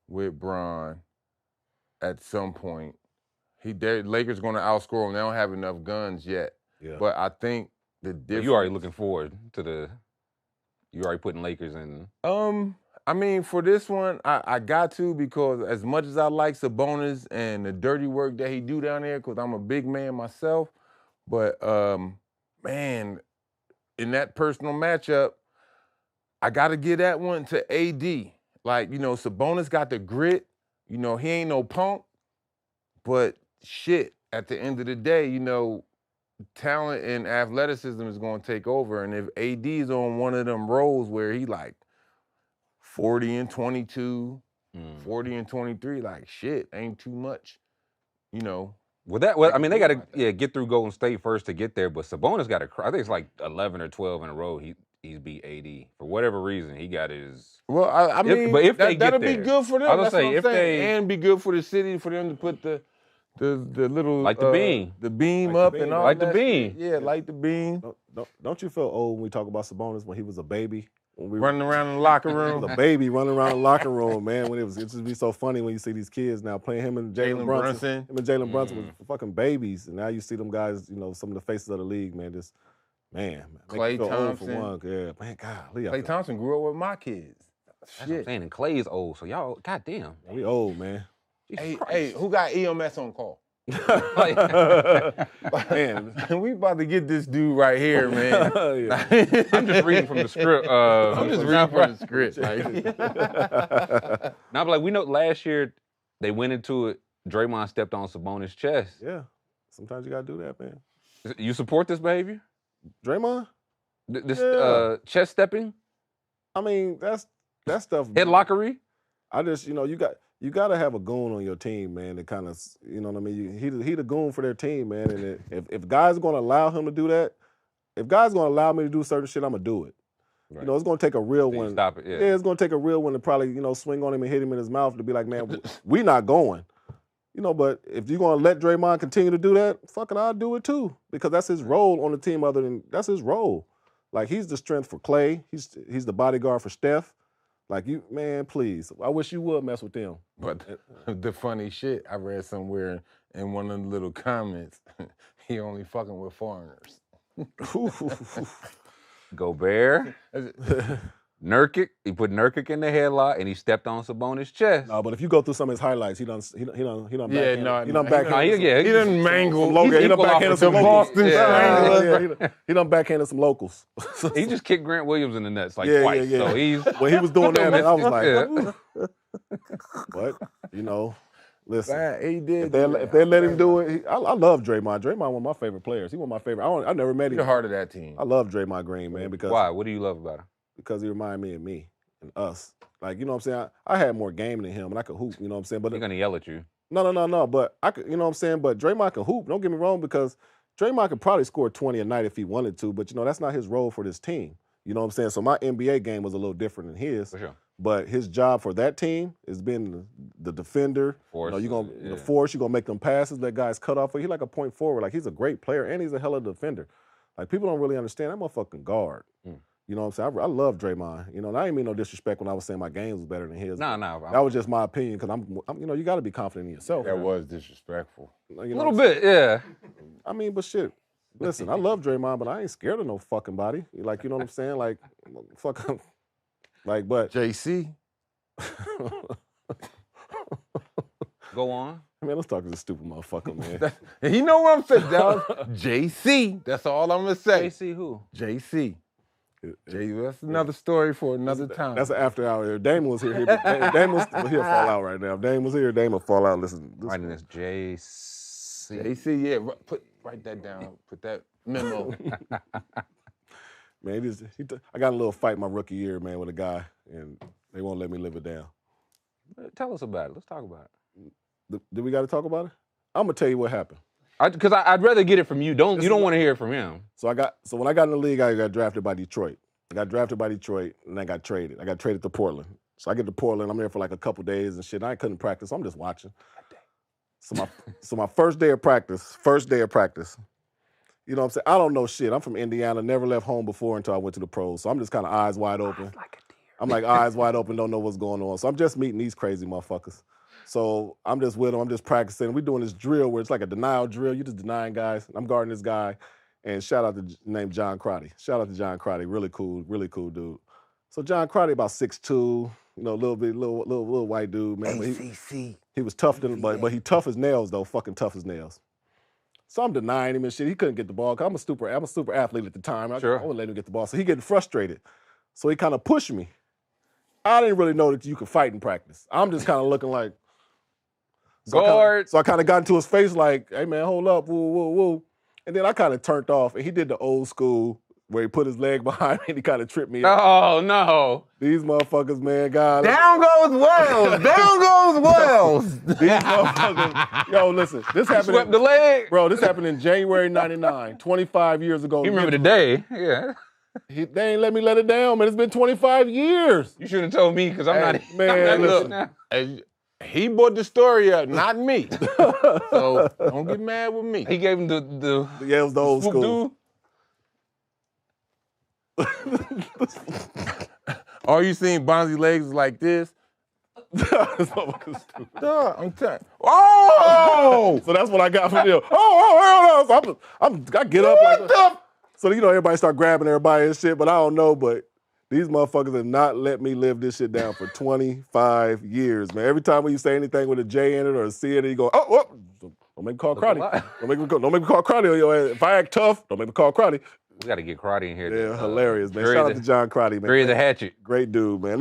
with Bron at some point. Lakers going to outscore them. They don't have enough guns yet. yeah. But I think the difference. You already looking forward to you already putting Lakers in. I mean, for this one, I got to because as much as I like Sabonis and the dirty work that he do down there, because I'm a big man myself, but man, in that personal matchup, I got to give that one to AD. Like, Sabonis got the grit. He ain't no punk, but shit, at the end of the day, talent and athleticism is going to take over. And if AD's on one of them roles where he like 40 and 22, 40 and 23, like shit, ain't too much, Well, I mean, they got to get through Golden State first to get there, but Sabonis got I think it's like 11 or 12 in a row. He's beat AD for whatever reason. He got his. Well, I mean, but if they that'll get be there, good for them. I was That's gonna say what I'm if saying. And be good for the city for them to put the little like the beam, like Like up the beam, and all like that the beam. shit. Yeah, like the beam. Don't you feel old when we talk about Sabonis when he was a baby? When we Running around in the locker He room. was a baby running around the locker room, man. It just be so funny when you see these kids now playing him and Jalen Brunson. Him and Jalen Brunson was fucking babies, and now you see them guys, some of the faces of the league, man. Just make Klay you feel old for Thompson. one. Yeah, man, golly. Klay Thompson grew up with my kids. That's what I'm saying. And Clay's old, so y'all, goddamn. We old, man. Hey, who got EMS on call? Man, We about to get this dude right here, man. I'm just reading from the script. I'm just reading from the script. Now, but like we know, last year they went into it. Draymond stepped on Sabonis' chest. yeah. Sometimes you gotta do that, man. You support this behavior? Draymond? This Yeah. chest stepping, I mean, that's stuff. headlockery. I just, you got to have a goon on your team, man. To kind of, you know what I mean. He the goon for their team, man. And if guys are going to allow him to do that, if guys are going to allow me to do certain shit, I'm gonna do it. Right. It's going to take a real one. Stop it. Yeah. Yeah, it's going to take a real one to probably, swing on him and hit him in his mouth to be like, man, we not going. But if you're going to let Draymond continue to do that, fucking I'll do it too. Because that's his role on the team that's his role. Like, he's the strength for Klay. He's the bodyguard for Steph. Like, man, please. I wish you would mess with them. But the funny shit, I read somewhere in one of the little comments, he only fucking with foreigners. Gobert, Nurkic. He put Nurkic in the headlock and he stepped on Sabonis' chest. No, but if you go through some of his highlights, he done Yeah, backhand. he done backhanded. He done mangled. He done backhanded some Boston Strangler. He done backhanded some locals. He just kicked Grant Williams in the nuts like Yeah, twice. yeah, yeah. So he's When he was doing that, man, I was like, Yeah. but listen. Man, he did. If they let him do it, I love Draymond. Draymond one of my favorite players. He one of my favorite. I never met He's him. the heart of that team. I love Draymond Green, man, because Why? What do you love about him? because he reminded me of me and us. Like, you know what I'm saying? I had more game than him, and I could hoop, you know what I'm saying? But He's gonna yell at you. No. But I could, you know what I'm saying? But Draymond can hoop. Don't get me wrong, because Draymond could probably score 20 a night if he wanted to, but that's not his role for this team. You know what I'm saying? So my NBA game was a little different than his. For sure. But his job for that team is being the defender. Force, You're gonna the force. You're gonna make them passes. Let guys cut off. He's like a point forward. Like he's a great player and he's a hell of a defender. Like people don't really understand that motherfucking guard. You know what I'm saying? I love Draymond. You know, and I ain't mean no disrespect when I was saying my game was better than his. No. That was just my opinion because I'm you know, you got to be confident in yourself. That was disrespectful. You know a little bit, yeah. I mean, but shit. Listen, I love Draymond, but I ain't scared of no fucking body. Like, you know what I'm saying? Like, fuck. Like, but JC. Go on. Man, let's talk to this stupid motherfucker, man. He know what I'm saying, dog. JC. That's all I'm gonna say. JC who? JC. That's another story for another time. That's an after hour. If Dame was here, he'll fall out right now. If Dame was here, Dame will fall out. Listen. Writing this JC. JC, yeah. Write that down. Put that memo. Man, I got in a little fight my rookie year, man, with a guy, and they won't let me live it down. Tell us about it. Let's talk about it. Do we got to talk about it? I'm gonna tell you what happened. Because I'd rather get it from you. You don't want to hear it from him. So when I got in the league, I got drafted by Detroit. I got drafted by Detroit, and I got traded. I got traded to Portland. So I get to Portland. I'm there for like a couple days and shit. I couldn't practice. So I'm just watching. So my first day of practice. You know what I'm saying? I don't know shit. I'm from Indiana. Never left home before until I went to the pros. So I'm just kind of eyes wide open. I'm like eyes wide open, don't know what's going on. So I'm just meeting these crazy motherfuckers. So I'm just with them. I'm just practicing. We're doing this drill where it's like a denial drill. You're just denying guys. I'm guarding this guy. And shout out to named John Crotty. Shout out to John Crotty. Really cool dude. So John Crotty about 6'2", you know, a little white dude, man. He was tough, but he tough as nails though. Fucking tough as nails. So I'm denying him and shit. He couldn't get the ball. I'm a super athlete at the time. I wouldn't let him get the ball. So he getting frustrated. So he kind of pushed me. I didn't really know that you could fight in practice. I'm just kind of looking like, guard. So I kind of got into his face like, hey man, hold up, woo, woo, woo. And then I kind of turned off, and he did the old school where he put his leg behind me and he kind of tripped me up. Oh, no. These motherfuckers, man, God. Down goes Wells. Down goes Wells. These motherfuckers. Yo, listen, this happened. Swept the leg. Bro, this happened in January 99, 25 years ago. You remember the day? Yeah. They ain't let me let it down, man. It's been 25 years. You should have told me because I'm not. Man, listen. He brought the story up, not me. So don't get mad with me. He gave him the yeah, it was the old school. All you seen Bonzi legs like this? Duh, I'm telling. Oh! So that's what I got from him. Oh, so I get up like that. So you know everybody start grabbing everybody and shit, but I don't know. But these motherfuckers have not let me live this shit down for 25 years, man. Every time when you say anything with a J in it or a C in it, you go, oh, don't make me call Crotty. Don't make me call Crotty on your ass. If I act tough, don't make me call Crotty. We got to get Crotty in here. Yeah, hilarious, man. Shout out to John Crotty, man. Bury the hatchet. Great dude, man.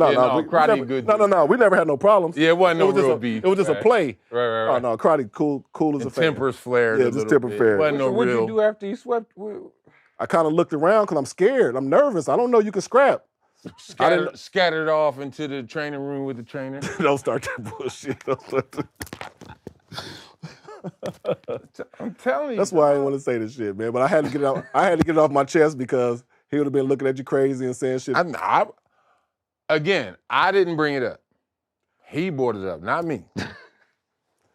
Crotty good. No. We never had no problems. Yeah, it wasn't no real beef. It was just a play. Right. Oh, no, Crotty cool as a fan. Tempers flared. Yeah, just temper flared. What did you do after you swept? I kind of looked around because I'm scared. I'm nervous. I don't know you can scrap. Scattered off into the training room with the trainer. Don't start that bullshit. I'm telling you. That's why I didn't want to say this shit, man. But I had to get it out. I had to get it off my chest because he would have been looking at you crazy and saying shit. Again, I didn't bring it up. He brought it up, not me.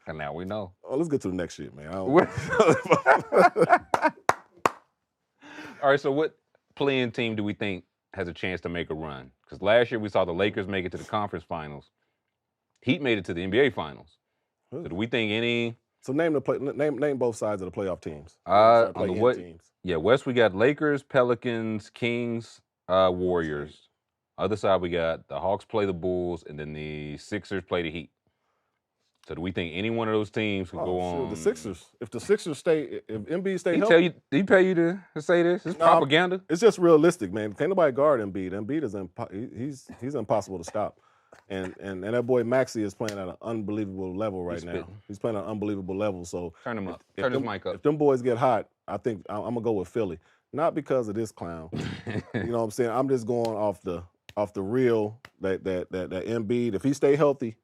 And now we know. Oh, let's get to the next shit, man. All right, so what playing team do we think has a chance to make a run? Because last year we saw the Lakers make it to the conference finals. Heat made it to the NBA finals. So do we think any? So name both sides of the playoff teams. On the teams. Yeah, West we got Lakers, Pelicans, Kings, Warriors. Other side we got the Hawks play the Bulls, and then the Sixers play the Heat. So do we think any one of those teams could go on? The Sixers. If the Sixers if Embiid stay healthy. Did he pay you to say this? It's propaganda. It's just realistic, man. Can't nobody guard Embiid. Embiid is he's impossible to stop. And that boy Maxey is playing at an unbelievable level right now. He's playing at an unbelievable level. So turn him up. Turn his mic up. If them boys get hot, I think I'm gonna go with Philly. Not because of this clown. You know what I'm saying? I'm just going off the real that Embiid, if he stay healthy,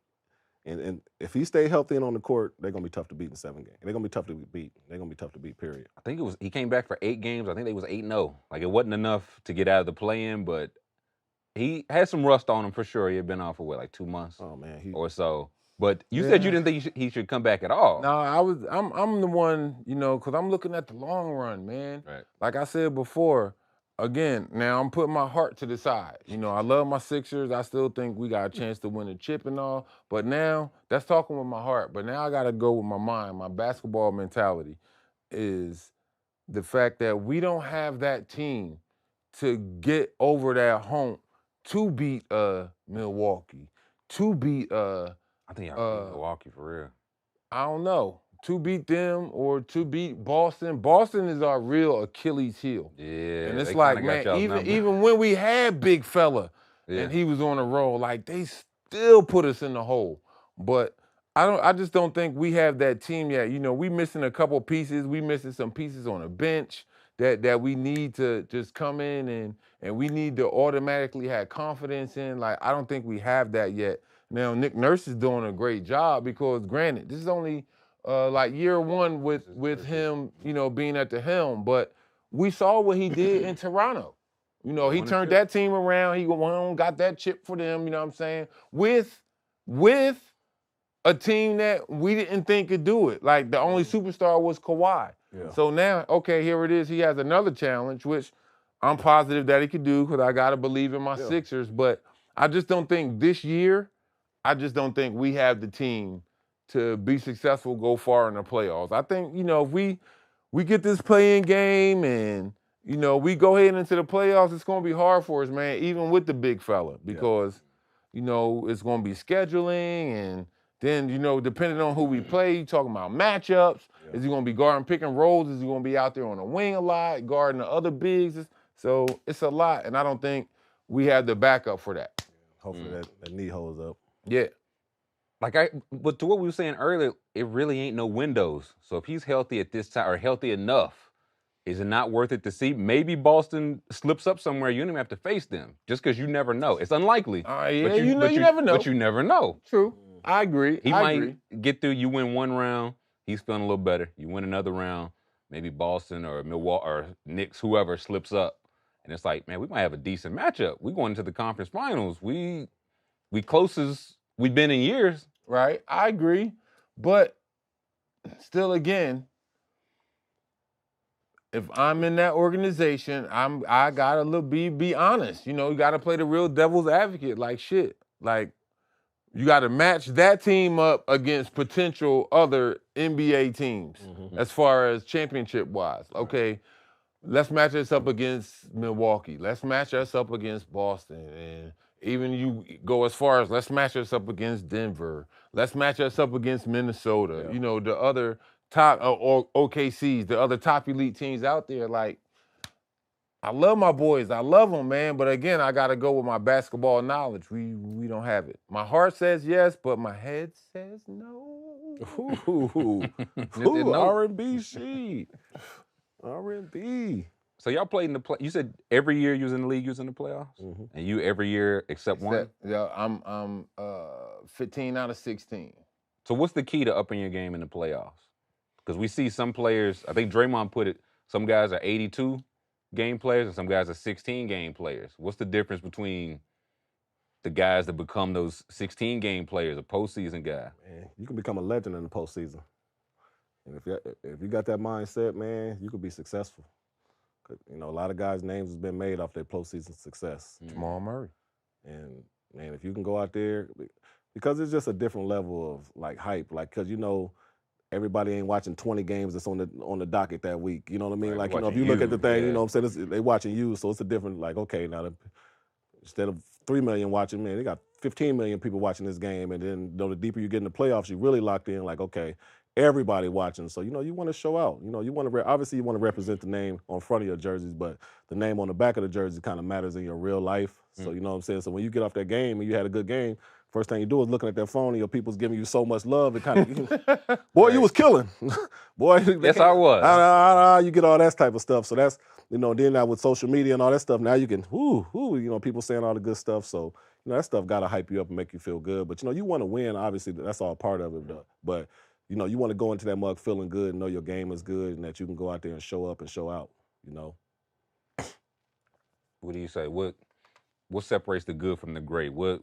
And if he stay healthy and on the court, they're gonna be tough to beat in 7 games. They're gonna be tough to beat. They're gonna be tough to beat. Period. I think he came back for 8 games. I think they was 8-0. Like it wasn't enough to get out of the play-in, but he had some rust on him for sure. He had been off for what, like 2 months Oh man, or so. But you said you didn't think he should come back at all. No, I'm the one, because I'm looking at the long run, man. Right. Like I said before, again, now I'm putting my heart to the side. I love my Sixers. I still think we got a chance to win a chip and all. But now, that's talking with my heart. But now I got to go with my mind. My basketball mentality is the fact that we don't have that team to get over that hump to beat Milwaukee, to beat I think y'all beat Milwaukee for real. I don't know, to beat them or to beat Boston. Boston is our real Achilles heel. Yeah. And it's like, man, even when we had Big Fella and he was on a roll, like they still put us in the hole. But I just don't think we have that team yet. We missing a couple pieces. We missing some pieces on the bench that we need to just come in and we need to automatically have confidence in. Like, I don't think we have that yet. Now, Nick Nurse is doing a great job because, granted, this is only like year 1 with him, being at the helm. But we saw what he did in Toronto. He turned that team around. He got that chip for them, you know what I'm saying? With a team that we didn't think could do it. Like, the only superstar was Kawhi. Yeah. So now, okay, here it is. He has another challenge, which I'm positive that he could do because I got to believe in my Sixers. But I just don't think this year, we have the team to be successful, go far in the playoffs. I think, if we get this play-in game and, we go ahead into the playoffs, it's going to be hard for us, man, even with the big fella because, it's going to be scheduling and then, depending on who we play, you talking about matchups. Yeah. Is he going to be guarding pick and rolls? Is he going to be out there on the wing a lot, guarding the other bigs? So it's a lot, and I don't think we have the backup for that. Hopefully that knee holds up. Yeah. But to what we were saying earlier, it really ain't no windows. So if he's healthy at this time, or healthy enough, is it not worth it to see? Maybe Boston slips up somewhere. You don't even have to face them, just because you never know. It's unlikely. Yeah, you never know. But you never know. True. I agree. He might get through. You win 1 round, he's feeling a little better. You win another round, maybe Boston or Milwaukee or Knicks, whoever slips up, and it's like, man, we might have a decent matchup. We going into the conference finals. We close as we've been in years. Right. I agree, but still, again, if I'm in that organization, I gotta be honest. You gotta play the real devil's advocate. Like shit. Like. You got to match that team up against potential other NBA teams as far as championship-wise. Okay, let's match us up against Milwaukee. Let's match us up against Boston. And even you go as far as let's match us up against Denver. Let's match us up against Minnesota. Yeah. The other top or OKCs, the other top elite teams out there. Like, I love my boys. I love them, man. But again, I got to go with my basketball knowledge. We don't have it. My heart says yes, but my head says no. Ooh, R&B sheet. R&B. So y'all played in the play. You said every year you was in the league, you was in the playoffs, and you every year except one. Yeah, I'm 15 out of 16. So what's the key to upping your game in the playoffs? Because we see some players. I think Draymond put it. Some guys are 82. Game players and some guys are 16 game players. What's the difference between the guys that become those 16 game players, a postseason guy? Man, you can become a legend in the postseason. And if you got that mindset, man, you could be successful. A lot of guys' names has been made off their postseason success. Jamal Murray. And man, if you can go out there, because it's just a different level of like hype, like because everybody ain't watching 20 games that's on the docket that week. You know what I mean? Right, like, if you look at the thing, you know what I'm saying? They watching you, so it's a different, like, okay, now instead of 3 million watching, man, they got 15 million people watching this game. And then, the deeper you get in the playoffs, you really locked in, like, okay, everybody watching. So, you want to show out. You want to, obviously, you want to represent the name on front of your jerseys, but the name on the back of the jersey kind of matters in your real life. So, you know what I'm saying? So when you get off that game and you had a good game, First thing you do is looking at that phone and your people's giving you so much love. It kind of, boy, you was killing. Boy, Yes, I was. You get all that type of stuff. So that's, then now with social media and all that stuff, now you can, people saying all the good stuff. So, that stuff got to hype you up and make you feel good. But, you want to win, obviously, that's all part of it. But, you want to go into that mug feeling good and know your game is good and that you can go out there and show up and show out, What do you say? What separates the good from the great? What's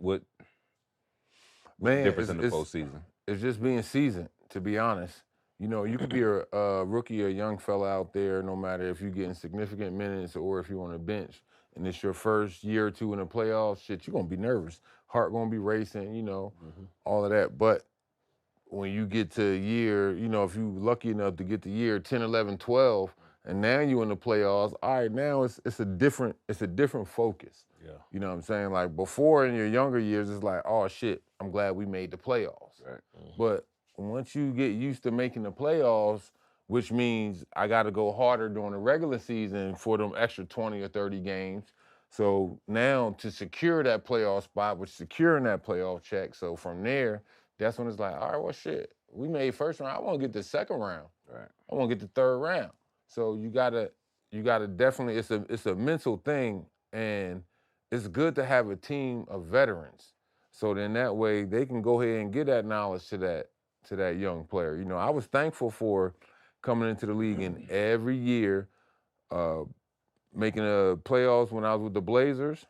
the difference in the postseason? It's just being seasoned, to be honest. You could be a rookie or a young fella out there, no matter if you're getting significant minutes or if you're on the bench, and it's your first year or two in the playoffs, shit, you're going to be nervous. Heart going to be racing, all of that. But when you get to year, if you're lucky enough to get to year 10, 11, 12, and now you're in the playoffs, all right, now it's a different focus. Yeah. You know what I'm saying? Like before in your younger years, it's like, oh shit, I'm glad we made the playoffs. Right. But once you get used to making the playoffs, which means I got to go harder during the regular season for them extra 20 or 30 games. So now to secure that playoff spot, which securing that playoff check. So from there, that's when it's like, all right, well, shit, we made first round. I want to get the second round. Right. I want to get the third round. So you gotta definitely, it's a mental thing, and it's good to have a team of veterans. So then that way they can go ahead and get that knowledge to that young player. I was thankful for coming into the league and every year making the playoffs when I was with the Blazers.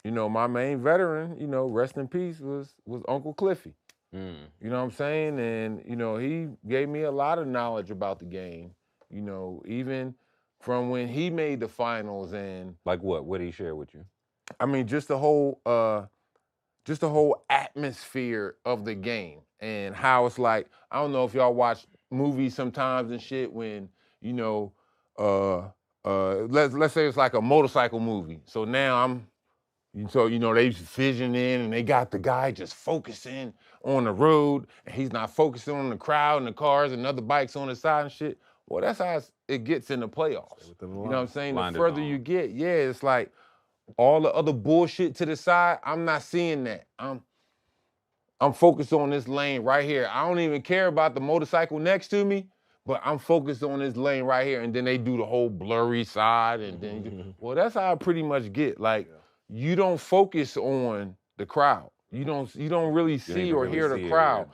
My main veteran, rest in peace, was Uncle Cliffy. You know what I'm saying? And, he gave me a lot of knowledge about the game, even from when he made the finals and... Like what? What did he share with you? I mean, just the whole atmosphere of the game and how it's like, I don't know if y'all watch movies sometimes and shit when, let's say it's like a motorcycle movie. So now they vision in and they got the guy just focusing on the road and he's not focusing on the crowd and the cars and other bikes on the side and shit. Well, that's how it gets in the playoffs. You know what I'm saying? The further you get, it's like all the other bullshit to the side, I'm not seeing that. I'm focused on this lane right here. I don't even care about the motorcycle next to me, but I'm focused on this lane right here. And then they do the whole blurry side and then, well, that's how I pretty much get. Like, you don't focus on the crowd. You don't really see or hear the crowd.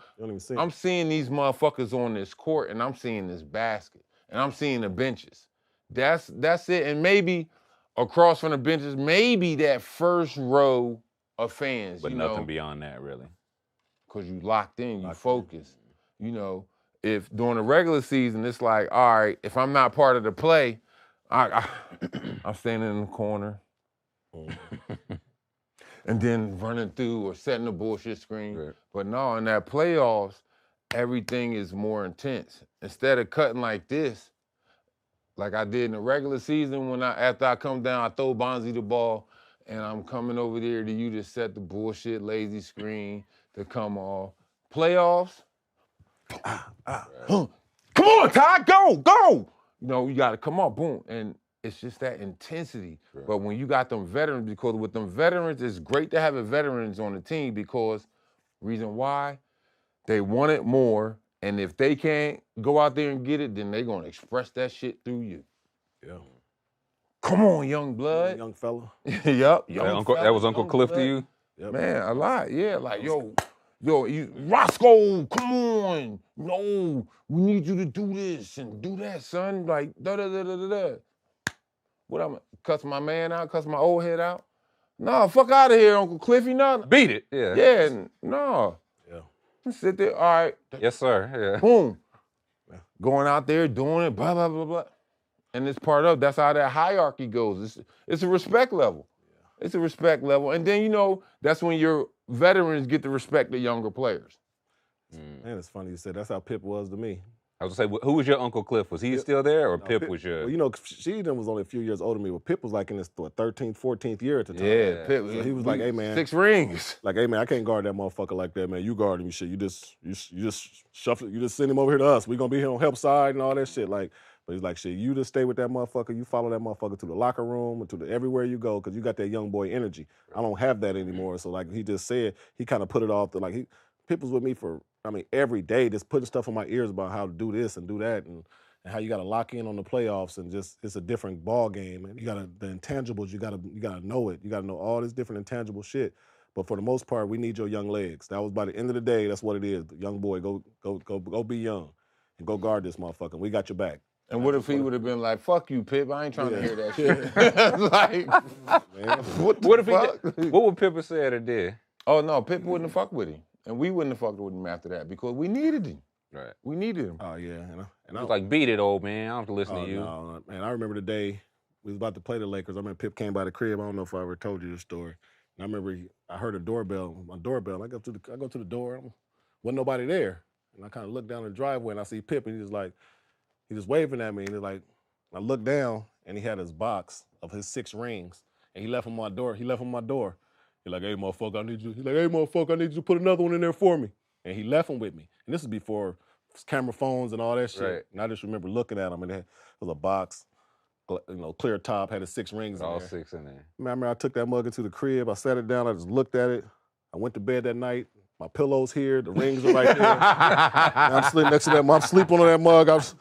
I'm seeing these motherfuckers on this court and I'm seeing this basket and I'm seeing the benches. That's it. And maybe across from the benches, maybe that first row of fans. But nothing beyond that, really. Because you locked in, you focused. If during the regular season, it's like, all right, if I'm not part of the play, I'm standing in the corner. And then running through or setting a bullshit screen. Right. But no, in that playoffs, everything is more intense. Instead of cutting like this, like I did in the regular season, after I come down, I throw Bonzi the ball, and I'm coming over there to you to set the bullshit lazy screen to come off. Playoffs, come on, Ty, go! You gotta come on, boom. And it's just that intensity. Right. But when you got them veterans, because with them veterans, it's great to have veterans on the team because reason why, they want it more. And if they can't go out there and get it, then they're going to express that shit through you. Yeah. Come on, young blood. Young fella. Yep. That was Uncle Cliff to you? Yep. Man, a lot. Yeah, like, yo, Roscoe, come on. No, we need you to do this and do that, son. Like, da-da-da-da-da-da. What, I'm cuss my man out, cuss my old head out? No, fuck out of here, Uncle Cliffy. No. Beat it. Yeah. Yeah, no. Yeah. Sit there, all right. Yes, sir. Yeah. Boom. Yeah. Going out there, doing it, blah, blah, blah, blah. And it's that's how that hierarchy goes. It's a respect level. Yeah. It's a respect level. And then, that's when your veterans get to respect the younger players. Man, it's funny you said that's how Pip was to me. I was going to say, who was your Uncle Cliff? Was he still there or Pip was your... Well, Sheldon was only a few years older than me, but Pip was like in his 13th, 14th year at the time. Yeah, Pip. So he was like, hey, man. 6 rings. Like, hey, man, I can't guard that motherfucker like that, man. You guard him, shit. You just shuffle, you just send him over here to us. We're going to be here on help side and all that shit. Like, But he's like, shit, you just stay with that motherfucker. You follow that motherfucker to the locker room and to everywhere you go because you got that young boy energy. I don't have that anymore. So like he just said, he kind of put it off. Pip was with me for, every day, just putting stuff in my ears about how to do this and do that and how you got to lock in on the playoffs and just it's a different ball game. And you got the intangibles. You got to know it. You got to know all this different intangible shit. But for the most part, we need your young legs. That was by the end of the day. That's what it is. The young boy, go be young and go guard this motherfucker. We got your back. And what if he would have been like, "Fuck you, Pip. I ain't trying to hear that shit." Like, man, what if what would Pippa said or did? Oh no, Pip wouldn't have fucked with him, and we wouldn't have fucked with him after that because we needed him. Right. We needed him. Oh yeah, and I was like, "Beat it, old man. I don't have to listen to you." No, man, I remember the day we was about to play the Lakers. I remember Pip came by the crib. I don't know if I ever told you this story. And I remember I heard a doorbell. My doorbell. I go to the door. Wasn't nobody there, and I kind of look down the driveway and I see Pip, and he's just waving at me, and he's like. I looked down, and he had his box of his 6 rings, and he left on my door. He's like, "Hey, motherfucker, I need you." He's like, "Hey, motherfucker, I need you to put another one in there for me." And he left them with me. And this is before camera phones and all that shit. Right. And I just remember looking at him, and it was a box, clear top, had his 6 rings in all there. 6 in there. Remember, I took that mug into the crib. I sat it down. I just looked at it. I went to bed that night. My pillow's here. The rings are right there. I'm sitting next to that. I'm sleeping on that mug. I was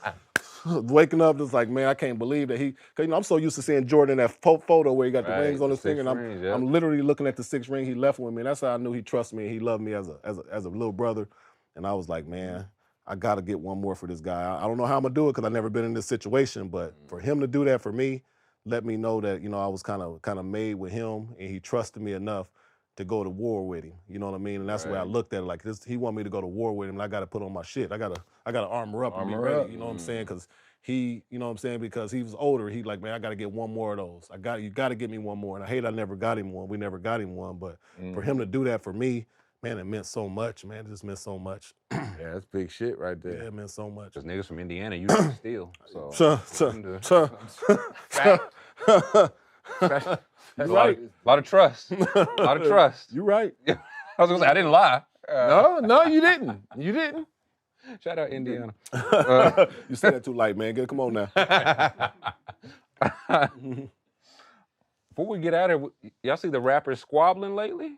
waking up, just like, man, I can't believe that because I'm so used to seeing Jordan in that photo where he got the rings on his finger, and I'm literally looking at the 6 ring he left with me, and that's how I knew he trusted me and he loved me as a little brother. And I was like, man, I got to get one more for this guy. I don't know how I'm gonna do it because I've never been in this situation, but for him to do that for me, let me know that I was kind of made with him, and he trusted me enough to go to war with him. You know what I mean? And that's the way I looked at it. Like this, he wanted me to go to war with him, and I got to put on my shit. I gotta armor up and be ready. You know what I'm saying? Because because he was older. He like, man, I got to get one more of those. You got to get me one more. And I hate I never got him one. We never got him one. But for him to do that for me, man, it meant so much. Man, it just meant so much. Yeah, that's big shit right there. Yeah, it meant so much. Because niggas from Indiana used to steal. You're right. A lot of trust. A lot of trust. You're right. I was gonna say I didn't lie. No, you didn't. You didn't. Shout out Indiana. You said that too light, man. Come on now. Before we get out of here, y'all see the rappers squabbling lately?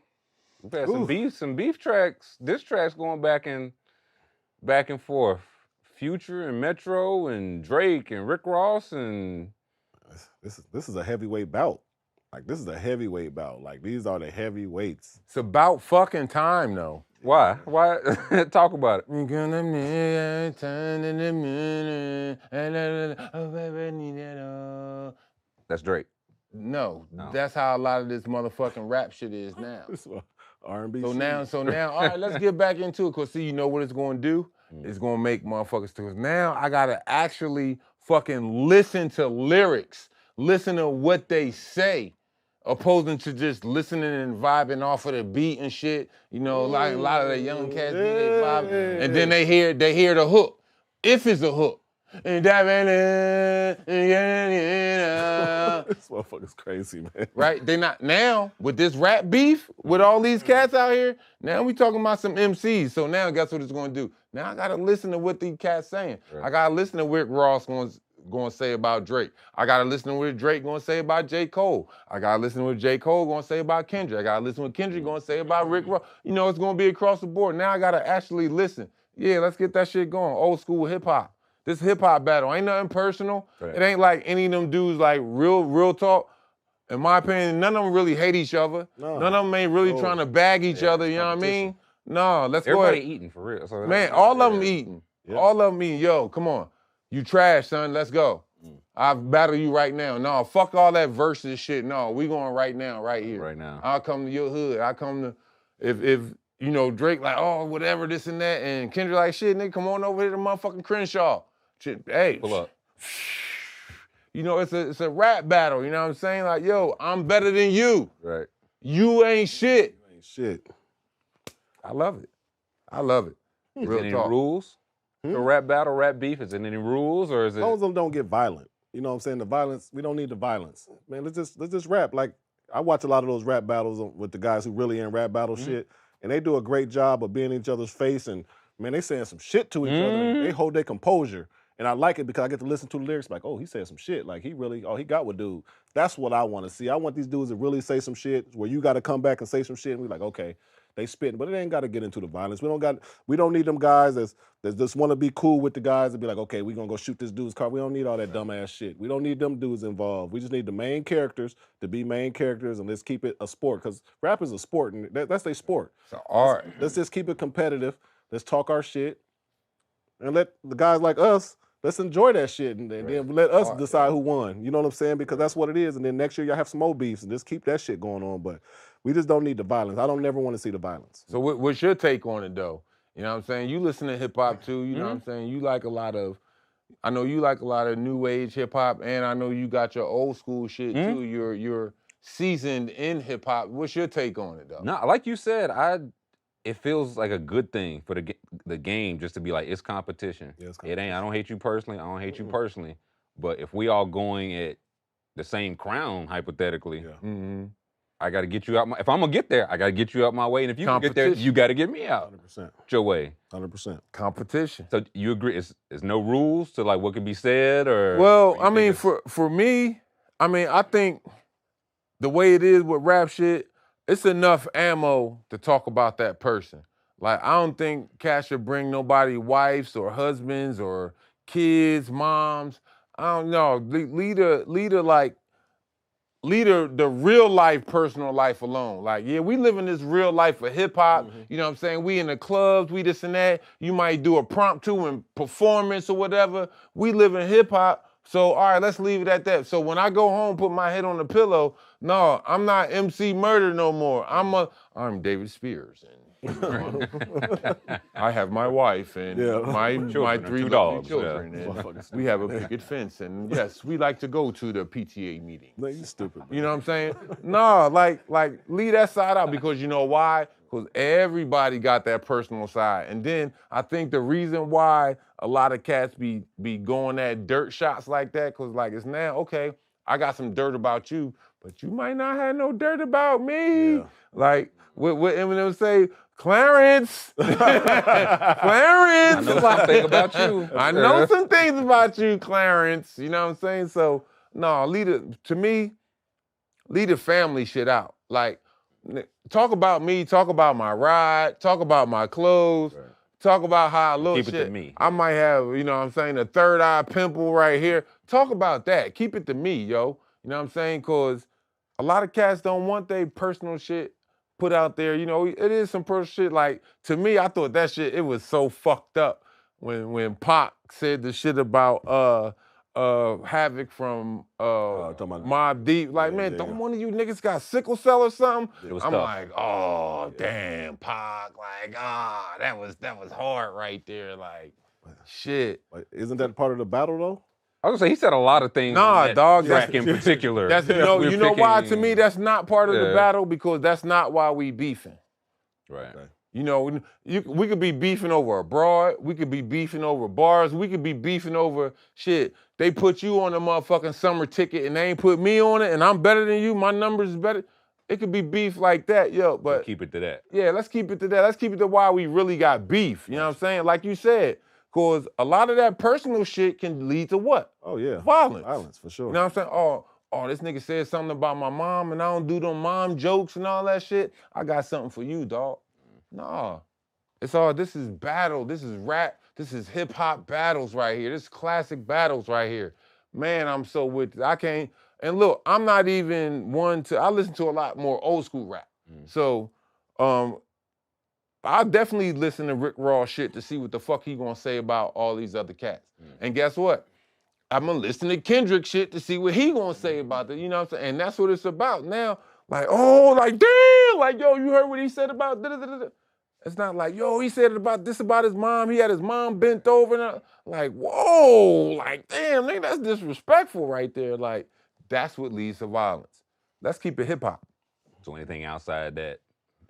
We've had some beef tracks, diss tracks going back and forth. Future and Metro and Drake and Rick Ross and this is a heavyweight bout. Like, this is a heavyweight bout. Like, these are the heavyweights. It's about fucking time, though. Why? Talk about it. That's Drake. No, that's how a lot of this motherfucking rap shit is now. R&B. So now, all right, let's get back into it. Cause see, you know what it's gonna do? It's gonna make motherfuckers. Cause now I gotta actually fucking listen to lyrics, listen to what they say, opposing to just listening and vibing off of the beat and shit. You know, like a lot of the young cats do, they vibe, and then they hear the hook, if it's a hook. And this motherfucker's crazy, man. Right? They not now with this rap beef with all these cats out here. Now we talking about some MCs. So now guess what it's gonna do? Now I gotta listen to what these cats saying. Right. I gotta listen to what Rick Ross going to say about Drake. I gotta listen to what Drake going to say about J. Cole. I gotta listen to what J. Cole going to say about Kendrick. I gotta listen to what Kendrick going to say about Rick Ross. You know, it's gonna be across the board. Now I gotta actually listen. Yeah, let's get that shit going. Old school hip hop. This hip-hop battle ain't nothing personal. Right. It ain't like any of them dudes like real talk. In my opinion, none of them really hate each other. No. None of them ain't really trying to bag each other, you know what I mean? No, let's go ahead. Everybody eating for real. So man, all of them eating. Yeah. All of them eating. Yo, come on. You trash, son. Let's go. I'll battle you right now. No, fuck all that versus shit. No, we going right now, right here. Right now. I'll come to your hood. I'll come to, if you know, Drake like, oh, whatever, this and that, and Kendrick like, shit, nigga, come on over here to motherfucking Crenshaw. Shit, hey, pull up. You know, it's a rap battle. You know what I'm saying? Like, yo, I'm better than you. Right. You ain't shit. You ain't shit. I love it. I love it. Is there any rules? The rap battle, rap beef. Is there any rules, or is it? As long as them don't get violent. You know what I'm saying? The violence. We don't need the violence. Man, let's just rap. Like, I watch a lot of those rap battles with the guys who really in rap battle shit, and they do a great job of being in each other's face and. Man, they saying some shit to each other. They hold their composure. And I like it because I get to listen to the lyrics like, oh, he said some shit. Like, he got with dude. That's what I want to see. I want these dudes to really say some shit where you got to come back and say some shit and we're like, okay, they spitting, but it ain't got to get into the violence. We don't need them guys that just want to be cool with the guys and be like, okay, we're going to go shoot this dude's car. We don't need all that dumbass shit. We don't need them dudes involved. We just need the main characters to be main characters, and let's keep it a sport, because rap is a sport, and that's their sport. It's an art. Let's just keep it competitive. Let's talk our shit and let the guys like us, let's enjoy that shit, and then let us decide who won. You know what I'm saying? Because that's what it is. And then next year y'all have some more beefs, and just keep that shit going on. But we just don't need the violence. I don't never want to see the violence. So what's your take on it, though? You know what I'm saying? You listen to hip hop too. You know what I'm saying? You like a lot of, I know you like a lot of new age hip hop, and I know you got your old school shit too. You're seasoned in hip hop. What's your take on it, though? No, like you said, it feels like a good thing for the game just to be like, it's competition. Yeah, it's It ain't. I don't hate you personally. I don't hate you personally. But if we all going at the same crown, hypothetically, I got to get you out. If I'm gonna get there, I got to get you out my way. And if you can get there, you got to get me out 100%. your way. 100%. Competition. So you agree? There's no rules to like what can be said, or well, I mean, for me, I mean, I think the way it is with rap shit, it's enough ammo to talk about that person. Like, I don't think Cash should bring nobody wives or husbands or kids, moms. I don't know. Lead the real life, personal life alone. Like, yeah, we live in this real life of hip hop. You know what I'm saying? We in the clubs, we this and that. You might do a promptu and performance or whatever. We live in hip hop. So, all right, let's leave it at that. So when I go home, put my head on the pillow, no, I'm not MC Murder no more. I'm David Spears. And I have my wife and my three dogs. children. And we have a picket fence. And yes, we like to go to the PTA meeting. No, you stupid. Man. You know what I'm saying? No, like leave that side out, because you know why? Because everybody got that personal side. And then I think the reason why a lot of cats be going at dirt shots like that, because like it's now, okay, I got some dirt about you, but you might not have no dirt about me. Yeah. Like what Eminem say, Clarence, Clarence. I know something about you. I know some things about you, Clarence. You know what I'm saying? So no, leave the family shit out. Like, talk about me, talk about my ride, talk about my clothes, talk about how I look. Keep it to me. I might have, you know what I'm saying, a third eye pimple right here. Talk about that. Keep it to me, yo. You know what I'm saying? Because a lot of cats don't want their personal shit put out there. You know, it is some personal shit. Like, to me, I thought that shit, it was so fucked up when Pac said the shit about Havoc from Mobb Deep. Like, don't one of you niggas got sickle cell or something? I'm tough. Like, oh, damn, Pac. Like, that was hard right there. Like, shit. Like, isn't that part of the battle, though? I was gonna say, he said a lot of things. Nah, dog. Track in particular. That's, you know why? To me, that's not part of the battle, because that's not why we beefing. Right. You know, we could be beefing over a broad. We could be beefing over bars. We could be beefing over shit. They put you on the motherfucking summer ticket and they ain't put me on it, and I'm better than you. My numbers is better. It could be beef like that, yo. But keep it to that. Yeah, let's keep it to that. Let's keep it to why we really got beef. You know what I'm saying? Like you said. Because a lot of that personal shit can lead to what? Oh, yeah. Violence. Violence, for sure. You know what I'm saying? Oh, this nigga said something about my mom and I don't do them mom jokes and all that shit. I got something for you, dog. Nah. This is battle. This is rap. This is hip-hop battles right here. This is classic battles right here. Man, I'm so with it. I can't. And look, I'm not even one to, I listen to a lot more old school rap. So, I'll definitely listen to Rick Ross shit to see what the fuck he gonna say about all these other cats. And guess what? I'm gonna listen to Kendrick shit to see what he gonna say about it. You know what I'm saying? And that's what it's about now. Like, oh, like, damn, like, yo, you heard what he said about da-da-da-da. It's not like, yo, he said about this about his mom. He had his mom bent over. And like, whoa, like, damn, nigga, that's disrespectful right there. Like, that's what leads to violence. Let's keep it hip hop. So anything outside that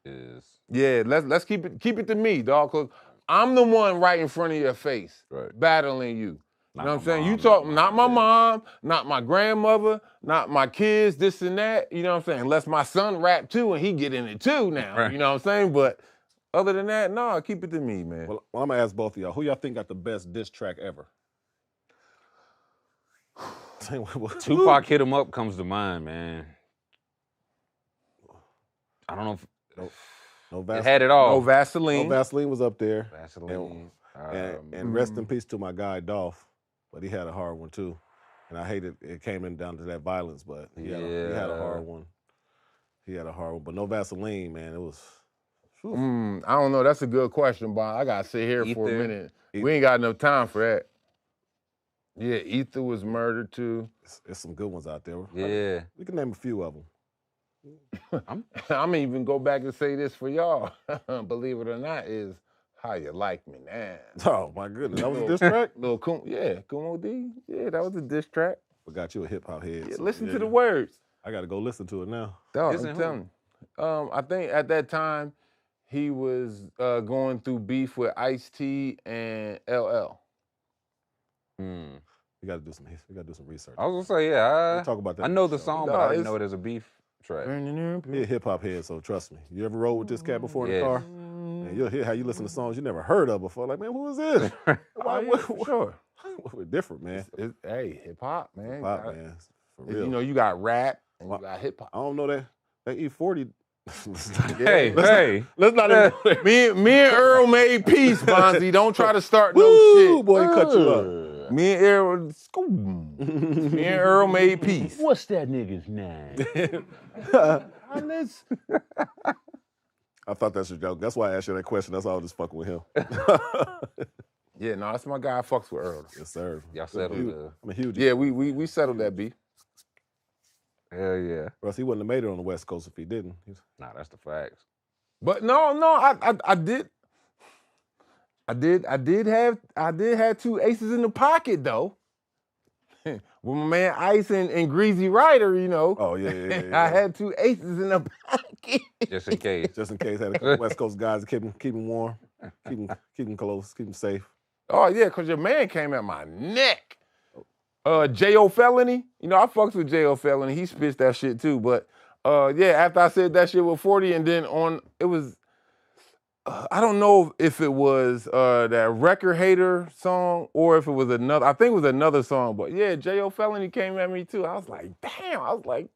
is... Yeah, let's keep it to me, dog, because I'm the one right in front of your face, battling you. You know what I'm saying? You talk, not my mom, not my grandmother, not my kids, this and that. You know what I'm saying? Unless my son rap too and he get in it too now. You know what I'm saying? But other than that, no, keep it to me, man. Well, I'm going to ask both of y'all. Who y'all think got the best diss track ever? Tupac hit him up comes to mind, man. I don't know if No it Vaseline. had it all. No Vaseline. No Vaseline was up there. Vaseline. And rest in peace to my guy Dolph, but he had a hard one too. And I hated it came in down to that violence, but he had a hard one. He had a hard one, but no Vaseline, man. It was. I don't know. That's a good question, Bon. I gotta sit here for a minute. We ain't got enough time for that. Yeah, Ether was murdered too. There's some good ones out there. Yeah. We can name a few of them. I'm gonna even go back and say this for y'all. Believe it or not, is How You Like Me Now. Oh my goodness, that was a diss track. Little Kumo D. Yeah, that was a diss track. Forgot you a hip hop head. Yeah, listen to the words. I got to go listen to it now. Dog, I'm telling you. I think at that time he was going through beef with Ice-T and LL. We got to do some research. I was gonna say, yeah. We'll talk about that. I know the song, but I didn't know it as a beef track. He a hip hop head, so trust me. You ever rode with this cat before in the car? And you'll hear how you listen to songs you never heard of before. Like, man, who is this? Sure. We're different, man. Hey, hip hop, man. Hip hop, man. For real. You know, you got rap and you got hip hop. I don't know that E40. Hey, let's not even. Me and Earl made peace, Bonzi. Don't try to start no shit. Boy, he cut you up. Me and Earl made peace. What's that nigga's name? I thought that's a joke. That's why I asked you that question. That's why I was just fucking with him. Yeah, no, that's my guy. I fucks with Earl. Yes, sir. Y'all settled. I'm a huge. Yeah, we settled that beef. Hell yeah. Russ, he wouldn't have made it on the West Coast if he didn't. Nah, that's the facts. But no, I did. I did have two aces in the pocket though. With my man Ice and Greasy Ryder, you know. Oh yeah. I had two aces in the pocket. Just in case. Just in case. Had a couple West Coast guys to keep him warm, keep him close, keep him safe. Oh yeah, cause your man came at my neck. J.O. Felony, you know I fucks with J.O. Felony. He spits that shit too. But yeah, after I said that shit with 40, and then it was. I don't know if it was that Record Hater song or if it was another. I think it was another song, but yeah, J.O. Felony came at me too. I was like, damn. I was like,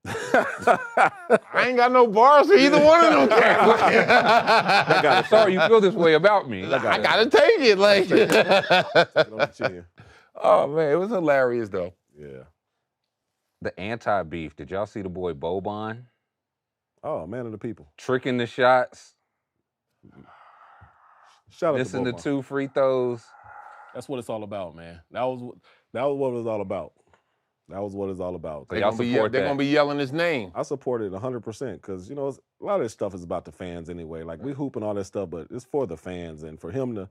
I ain't got no bars for either one of them cats. Sorry you feel this way about me. I gotta take it. Like, oh man, it was hilarious though. Yeah. The anti-beef. Did y'all see the boy Boban? Oh, man of the people. Tricking the shots. Shout out Missing to the Boban. 2 free throws. That's what it's all about, man. That was what it was all about. That was what it's all about. So y'all support They're that. gonna be yelling his name. I support it 100% because, you know, a lot of this stuff is about the fans anyway. Like, we hooping all that stuff, but it's for the fans. And for him to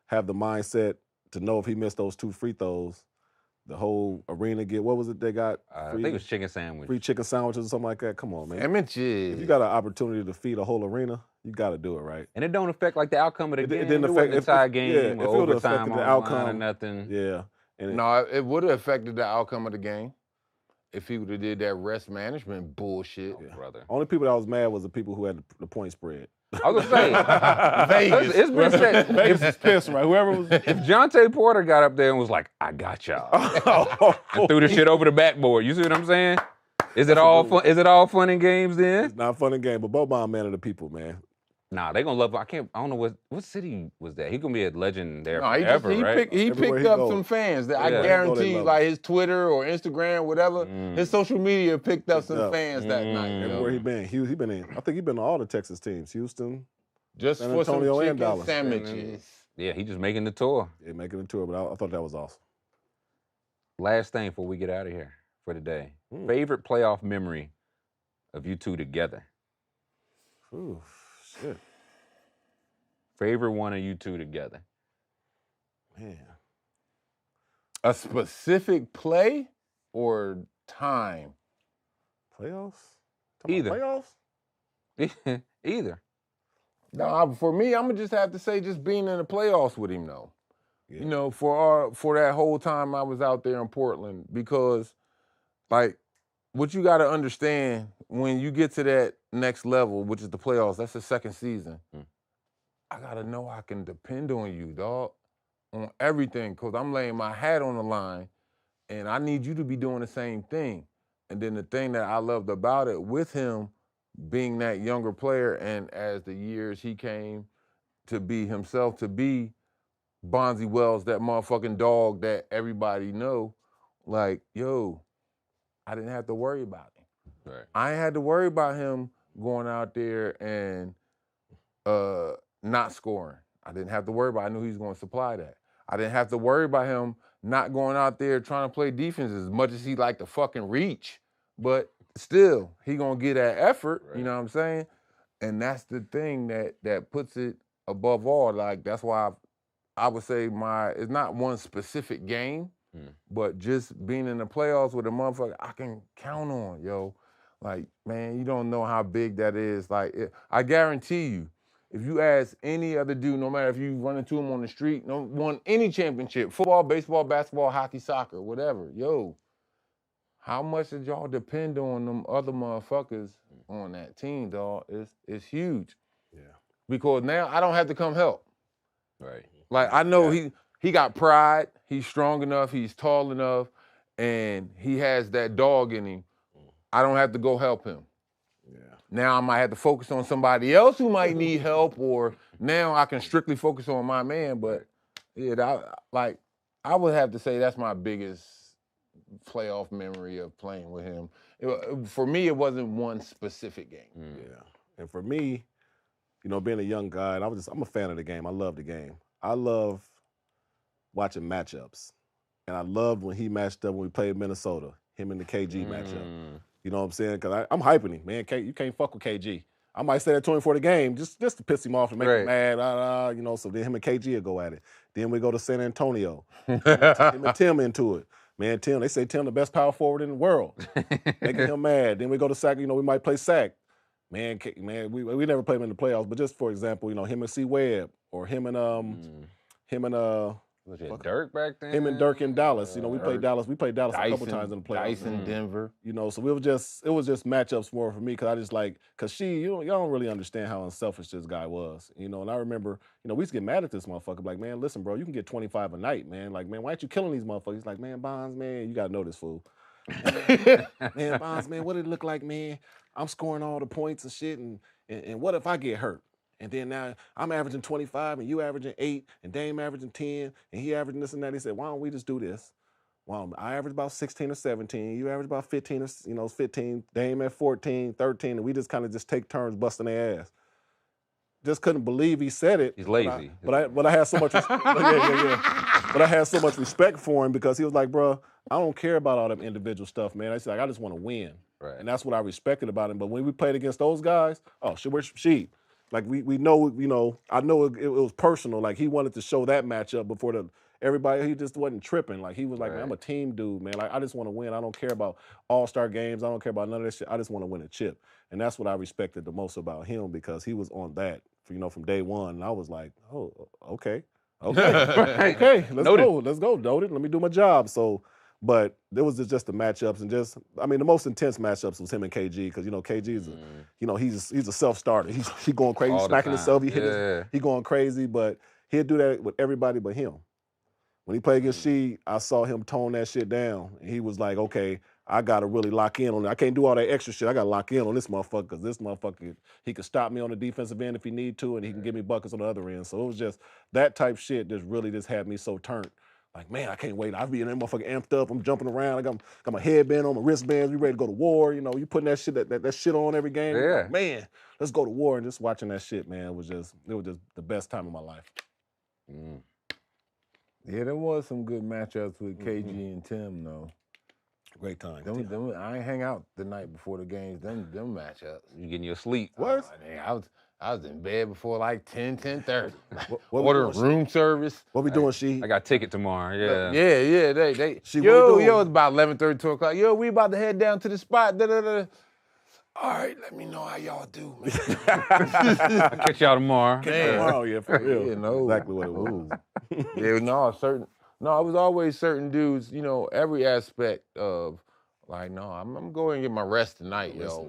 have the mindset to know if he missed those 2 free throws, the whole arena what was it they got? I think it was chicken sandwich. Free chicken sandwiches or something like that. Come on, man. If If you got an opportunity to feed a whole arena, you got to do it, right? And it don't affect like the outcome of the game. It didn't wasn't affect a tie game if or it would have overtime affected on the the line outcome or nothing. Yeah. And no, it would have affected the outcome of the game if he would have did that rest management bullshit. Oh, brother. Only people that was mad was the people who had the point spread. I was gonna say, Vegas. it's been said. Vegas is pissed, right? Whoever was. If Jonte Porter got up there and was like, "I got y'all," and threw the shit over the backboard, you see what I'm saying? Is it all fun? Is it all fun and games then? It's not fun and game, but Boban, man of the people, man. Nah, they gonna love. I don't know what city was that. He gonna be a legend there No, forever, right? He Everywhere picked he up go. some fans that I Yeah. guarantee, love like his Twitter or Instagram, whatever, his social media picked up some up. fans that night. you know? Everywhere he been, he been in. I think he been on all the Texas teams, Houston. Just San for some Antonio and chicken Dallas. sandwiches. Yeah, he just making the tour. Yeah, making a tour, but I thought that was awesome. Last thing before we get out of here for today. Favorite playoff memory of you two together? Ooh, shit, Favorite one of you two together? man. A specific play or time? Playoffs? Talking about Either. Playoffs? Either. No, for me, I'm gonna just have to say just being in the playoffs with him, though. Yeah. You know, for that whole time I was out there in Portland, because, like, what you got to understand when you get to that next level, which is the playoffs, that's the second season. I gotta know I can depend on you, dog, on everything, because I'm laying my hat on the line, and I need you to be doing the same thing. And then the thing that I loved about it, with him being that younger player, and as the years he came to be himself, to be Bonzi Wells, that motherfucking dog that everybody know, like, yo, I didn't have to worry about him. Right. I ain't had to worry about him going out there and not scoring. I didn't have to worry about it. I knew he was going to supply that. I didn't have to worry about him not going out there trying to play defense as much as he liked to fucking reach. But still, he going to get that effort, Right. you know what I'm saying? And that's the thing that puts it above all. Like, that's why I would say it's not one specific game, but just being in the playoffs with a motherfucker I can count on, yo. Like, man, you don't know how big that is. Like, I guarantee you, if you ask any other dude, no matter if you run into him on the street, won any championship, football, baseball, basketball, hockey, soccer, whatever, yo, how much did y'all depend on them other motherfuckers on that team, dog? It's huge. Yeah. Because now I don't have to come help. Right. Like, I know he got pride, he's strong enough, he's tall enough, and he has that dog in him. I don't have to go help him. Yeah. Now I might have to focus on somebody else who might need help, or now I can strictly focus on my man. But yeah, I would have to say that's my biggest playoff memory of playing with him. For me, it wasn't one specific game. Yeah. And for me, you know, being a young guy, and I'm a fan of the game. I love the game. I love watching matchups. And I loved when he matched up when we played Minnesota, him and the KG matchup. You know what I'm saying? Because I'm hyping him, man. You can't fuck with KG. I might say that to him for the game, just to piss him off and make him mad, you know, so then him and KG will go at it. Then we go to San Antonio. Him and Tim into it. Man, Tim, they say Tim the best power forward in the world. Making him mad. Then we go to Sac, you know, we might play Sac. Man, we never played him in the playoffs, but just for example, you know, him and C. Webb, or him and was it Dirk back then? him and Dirk in Dallas. You know, we played Dallas. We played Dallas a couple times in the playoffs. Dyson, Denver. You know, so it was just matchups more for me, because I just like, because y'all don't really understand how unselfish this guy was. You know, and I remember, you know, we used to get mad at this motherfucker, like, man, listen, bro, you can get 25 a night, man. Like, man, why aren't you killing these motherfuckers? He's like, man, Bonds, man, you gotta know this fool. Man, Bonds, man, what did it look like, man? I'm scoring all the points and shit, and what if I get hurt? And then now I'm averaging 25 and you averaging 8 and Dame averaging 10 and he averaging this and that. He said, why don't we just do this? Well, I average about 16 or 17. You average about 15 or 15. Dame at 14, 13, and we just kind of just take turns busting their ass. Just couldn't believe he said it. He's lazy. But I had so much But I had so much respect for him, because he was like, bro, I don't care about all them individual stuff, man. I said, like, I just want to win. Right. And that's what I respected about him. But when we played against those guys, oh, shit, where's sheep? Like, we know, you know, I know it was personal. Like, he wanted to show that matchup before everybody. He just wasn't tripping. Like, he was like, man, I'm a team dude, man. Like, I just want to win. I don't care about all-star games. I don't care about none of that shit. I just want to win a chip. And that's what I respected the most about him, because he was on that, you know, from day one. And I was like, oh, okay. Okay, let's go, noted. Let me do my job. So, but there was just the matchups, and just, I mean, the most intense matchups was him and KG, because, you know, KG is you know, he's a self-starter. He going crazy, smacking himself. He going crazy, but he'll do that with everybody but him. When he played against She, I saw him tone that shit down. And he was like, okay, I got to really lock in on it. I can't do all that extra shit. I got to lock in on this motherfucker, because this motherfucker, he can stop me on the defensive end if he need to, and he can give me buckets on the other end. So it was just that type shit just really just had me so turned. Like, man, I can't wait. I'll be in that motherfucker amped up. I'm jumping around. I got my headband on, my wristbands. We ready to go to war. You know, you putting that shit on every game. Yeah. Like, man, let's go to war. And just watching that shit, man, it was just the best time of my life. Yeah, there was some good matchups with KG and Tim, though. Great time. I ain't hang out the night before the games. Them matchups. You getting your sleep? What? I was in bed before like 10:30. What Ordering room service. What we doing, She? I got a ticket tomorrow. Yeah. Yeah. They. She, what we doing? It's about 11:30, 2 o'clock. Yo, we about to head down to the spot. Da-da-da. All right, let me know how y'all do, man. I'll catch y'all tomorrow. Tomorrow, yeah, for real. You know. Exactly what it was. It was always certain dudes, you know, every aspect of, like, no, I'm going to get my rest tonight, yo.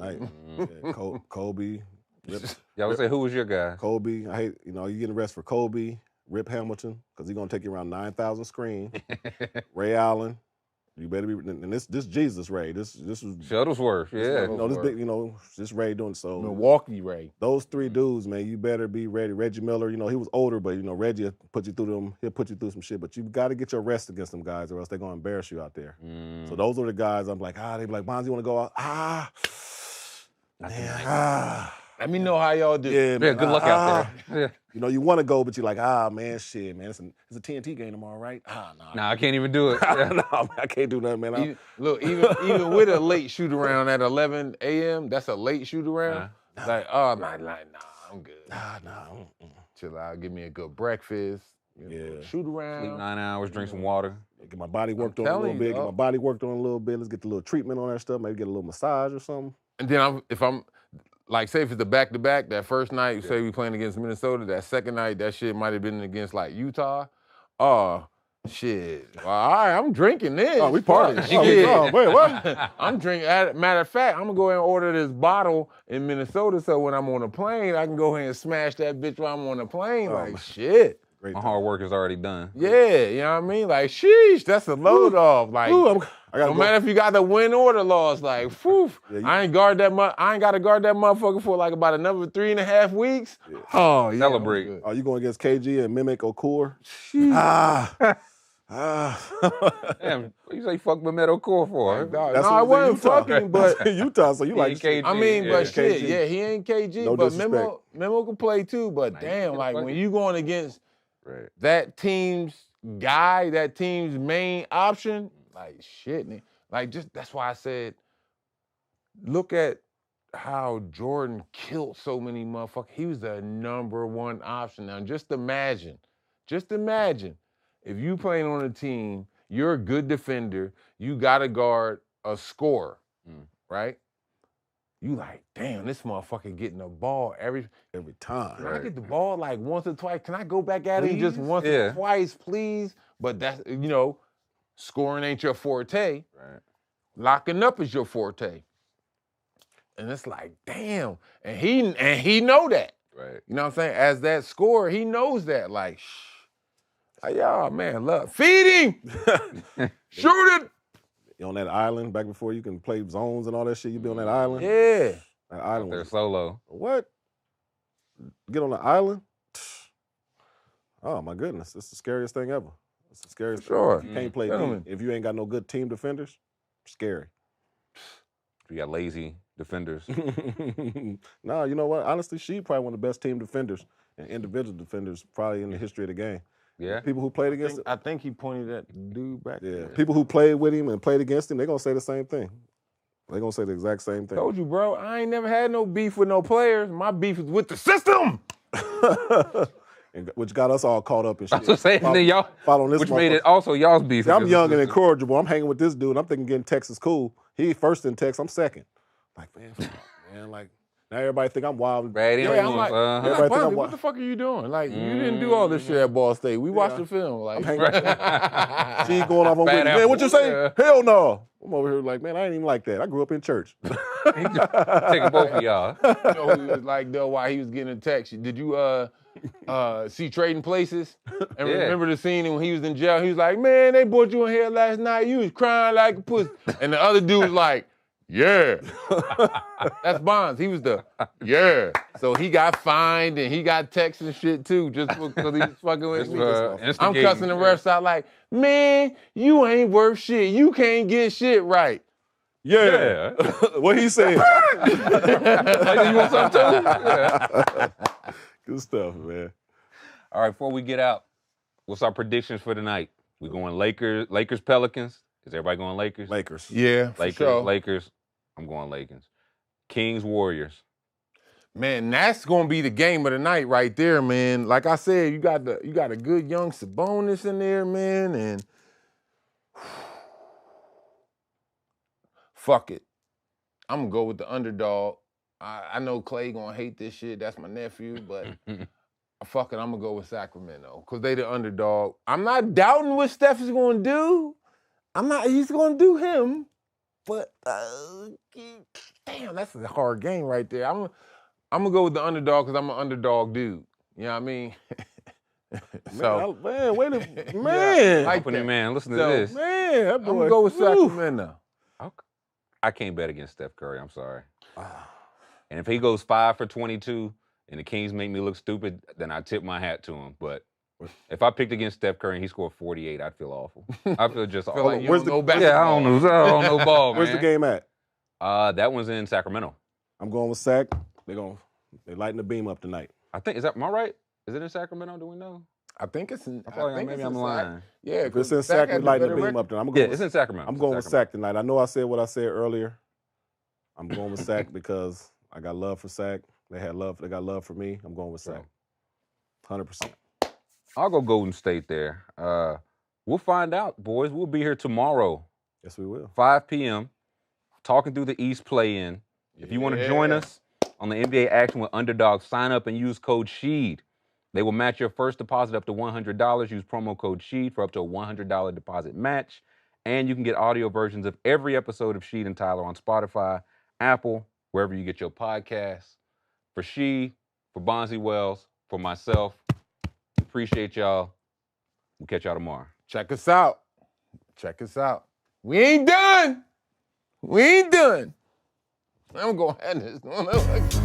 Yeah, Kobe. Y'all would say, who was your guy? Kobe. I hate, you know, you getting rest for Kobe, Rip Hamilton, because he's going to take you around 9,000 screen. Ray Allen. You better be. And this Jesus Ray. This was Shuttlesworth, yeah. this big. This Ray doing so. Milwaukee Ray. Those 3 dudes, man, you better be ready. Reggie Miller, he was older, but Reggie will put you through them. He'll put you through some shit. But you got to get your rest against them guys, or else they're gonna embarrass you out there. So those are the guys. I'm like, they be like, Bonzi, want to go out? Let me know how y'all do. Yeah, man, good luck out there. Yeah. You want to go, but you're like, man, shit, man, it's a TNT game tomorrow, right? Nah, I can't even do it. Yeah. No, man, I can't do nothing, man. Even with a late shoot around at 11 a.m., that's a late shoot around. Like, I'm good. Nah. Chill out, give me a good breakfast. Shoot around. Sleep 9 hours, drink some water. Get my body worked on a little bit. Get my body worked on a little bit. Let's get the little treatment on that stuff. Maybe get a little massage or something. And then if I'm like, say if it's a back-to-back, that first night, say we playing against Minnesota, that second night, that shit might have been against like Utah. Oh, shit. Well, all right, I'm drinking this. Oh, we partying. Wait, what? I'm drinking. Matter of fact, I'm gonna go ahead and order this bottle in Minnesota so when I'm on a plane, I can go ahead and smash that bitch while I'm on a plane. Shit. My hard work is already done. Yeah, you know what I mean? Like, sheesh, that's a load off. Like, no matter if you got the win or the loss, like, whew, I ain't got to guard that motherfucker for like about another 3.5 weeks. Yeah. Oh, yeah. Celebrate. Are you going against KG and Mimic Okur? Damn, what you say fuck Mehmet Okur for? No, I wasn't fucking, but Utah, so you like KG. I mean, but shit, KG. yeah, he ain't KG, No but disrespect. Memo can play too. But damn, like when you going against that team's guy, that team's main option, like shit, like just that's why I said, look at how Jordan killed so many motherfuckers. He was the #1 option. Now just imagine if you playing on a team, you're a good defender, you gotta guard a scorer, right? You like, damn, this motherfucker getting the ball every time. Can I get the ball like once or twice? Can I go back at him just once or twice, please? But that's, scoring ain't your forte. Right. Locking up is your forte. And it's like, damn. And he know that. Right. You know what I'm saying? As that scorer, he knows that. Like, y'all, man, look. Feed him! Shoot it! You on that island back before you can play zones and all that shit, you be on that island? Yeah. That island. They're solo. What? Get on the island? Oh, my goodness. It's the scariest thing ever. It's the scariest thing. If you can't play deep, if you ain't got no good team defenders, scary. You got lazy defenders. No, you know what? Honestly, she probably one of the best team defenders and individual defenders probably in the history of the game. Yeah. People who played against him. I think he pointed at the dude back there. People who played with him and played against him, they're going to say the same thing. They're going to say the exact same thing. Told you, bro, I ain't never had no beef with no players. My beef is with the system. Which got us all caught up in shit. I was saying, following this which made it also y'all's beef. See, I'm young and incorrigible. I'm hanging with this dude. I'm thinking getting Texas cool. He first in Texas, I'm second. Like, man, like, now everybody think I'm wild. I'm like, what the fuck are you doing? Like, you didn't do all this shit at Ball State. We watched the film. Like, she going off on Whitney. Man, what you say? Yeah. Hell no. I'm over here like, man, I ain't even like that. I grew up in church. Taking both of y'all. You know, he was like, though, while he was getting a text, did you see Trading Places? And remember the scene when he was in jail? He was like, man, they brought you in here last night. You was crying like a pussy. And the other dude was like, yeah. That's Bonds. He was So he got fined and he got texts and shit too, just because he was fucking with me. I'm cussing the refs out like, man, you ain't worth shit. You can't get shit right. Yeah. What he said. You want something too? Yeah. Good stuff, man. All right, before we get out, what's our predictions for tonight? We going Lakers, Pelicans. Is everybody going Lakers? Lakers. Yeah, Lakers, for sure. Lakers. I'm going Lakers. Kings, Warriors. Man, that's gonna be the game of the night right there, man. Like I said, you got a good young Sabonis in there, man, and fuck it. I'm gonna go with the underdog. I know Clay gonna hate this shit. That's my nephew, but fuck it, I'm gonna go with Sacramento because they the underdog. I'm not doubting what Steph is gonna do. He's gonna do him, but damn, that's a hard game right there. I'm gonna go with the underdog because I'm an underdog dude. You know what I mean? So, wait a man. like Company that. man, listen to So, this. Man, that I'm boy. gonna go with Woo. Sacramento. I can't bet against Steph Curry. I'm sorry. Ah. And if he goes 5 for 22 and the Kings make me look stupid, then I tip my hat to him. But if I picked against Steph Curry and he scored 48, I'd feel awful. I feel just Feel awful. like you Where's don't the- know where's basketball. Yeah, I don't know ball, Where's the man. game at? That one's in Sacramento. I'm going with Sac. They lighting the beam up tonight. I think am I right? Is it in Sacramento? Do we know? I think it's in. I feel like think maybe it's I'm in lying. Sac. Yeah, If it's in because Sac, we had the lighting the better beam record. up tonight. I'm Yeah, going it's in Sacramento. I'm It's in going with Sacramento. Sac tonight. I know I said what I said earlier. I'm going with Sac because I got love for Sac. They got love for me. I'm going with Sac. 100%. I'll go Golden State there. We'll find out, boys. We'll be here tomorrow, Yes, we will. 5 p.m., talking through the East play-in. If you want to join us on the NBA action with Underdog, sign up and use code SHEED. They will match your first deposit up to $100. Use promo code SHEED for up to a $100 deposit match. And you can get audio versions of every episode of Sheed and Tyler on Spotify, Apple, wherever you get your podcasts. For Sheed, for Bonzi Wells, for myself, appreciate y'all. We'll catch y'all tomorrow. Check us out. Check us out. We ain't done. We ain't done. I'm going to end this.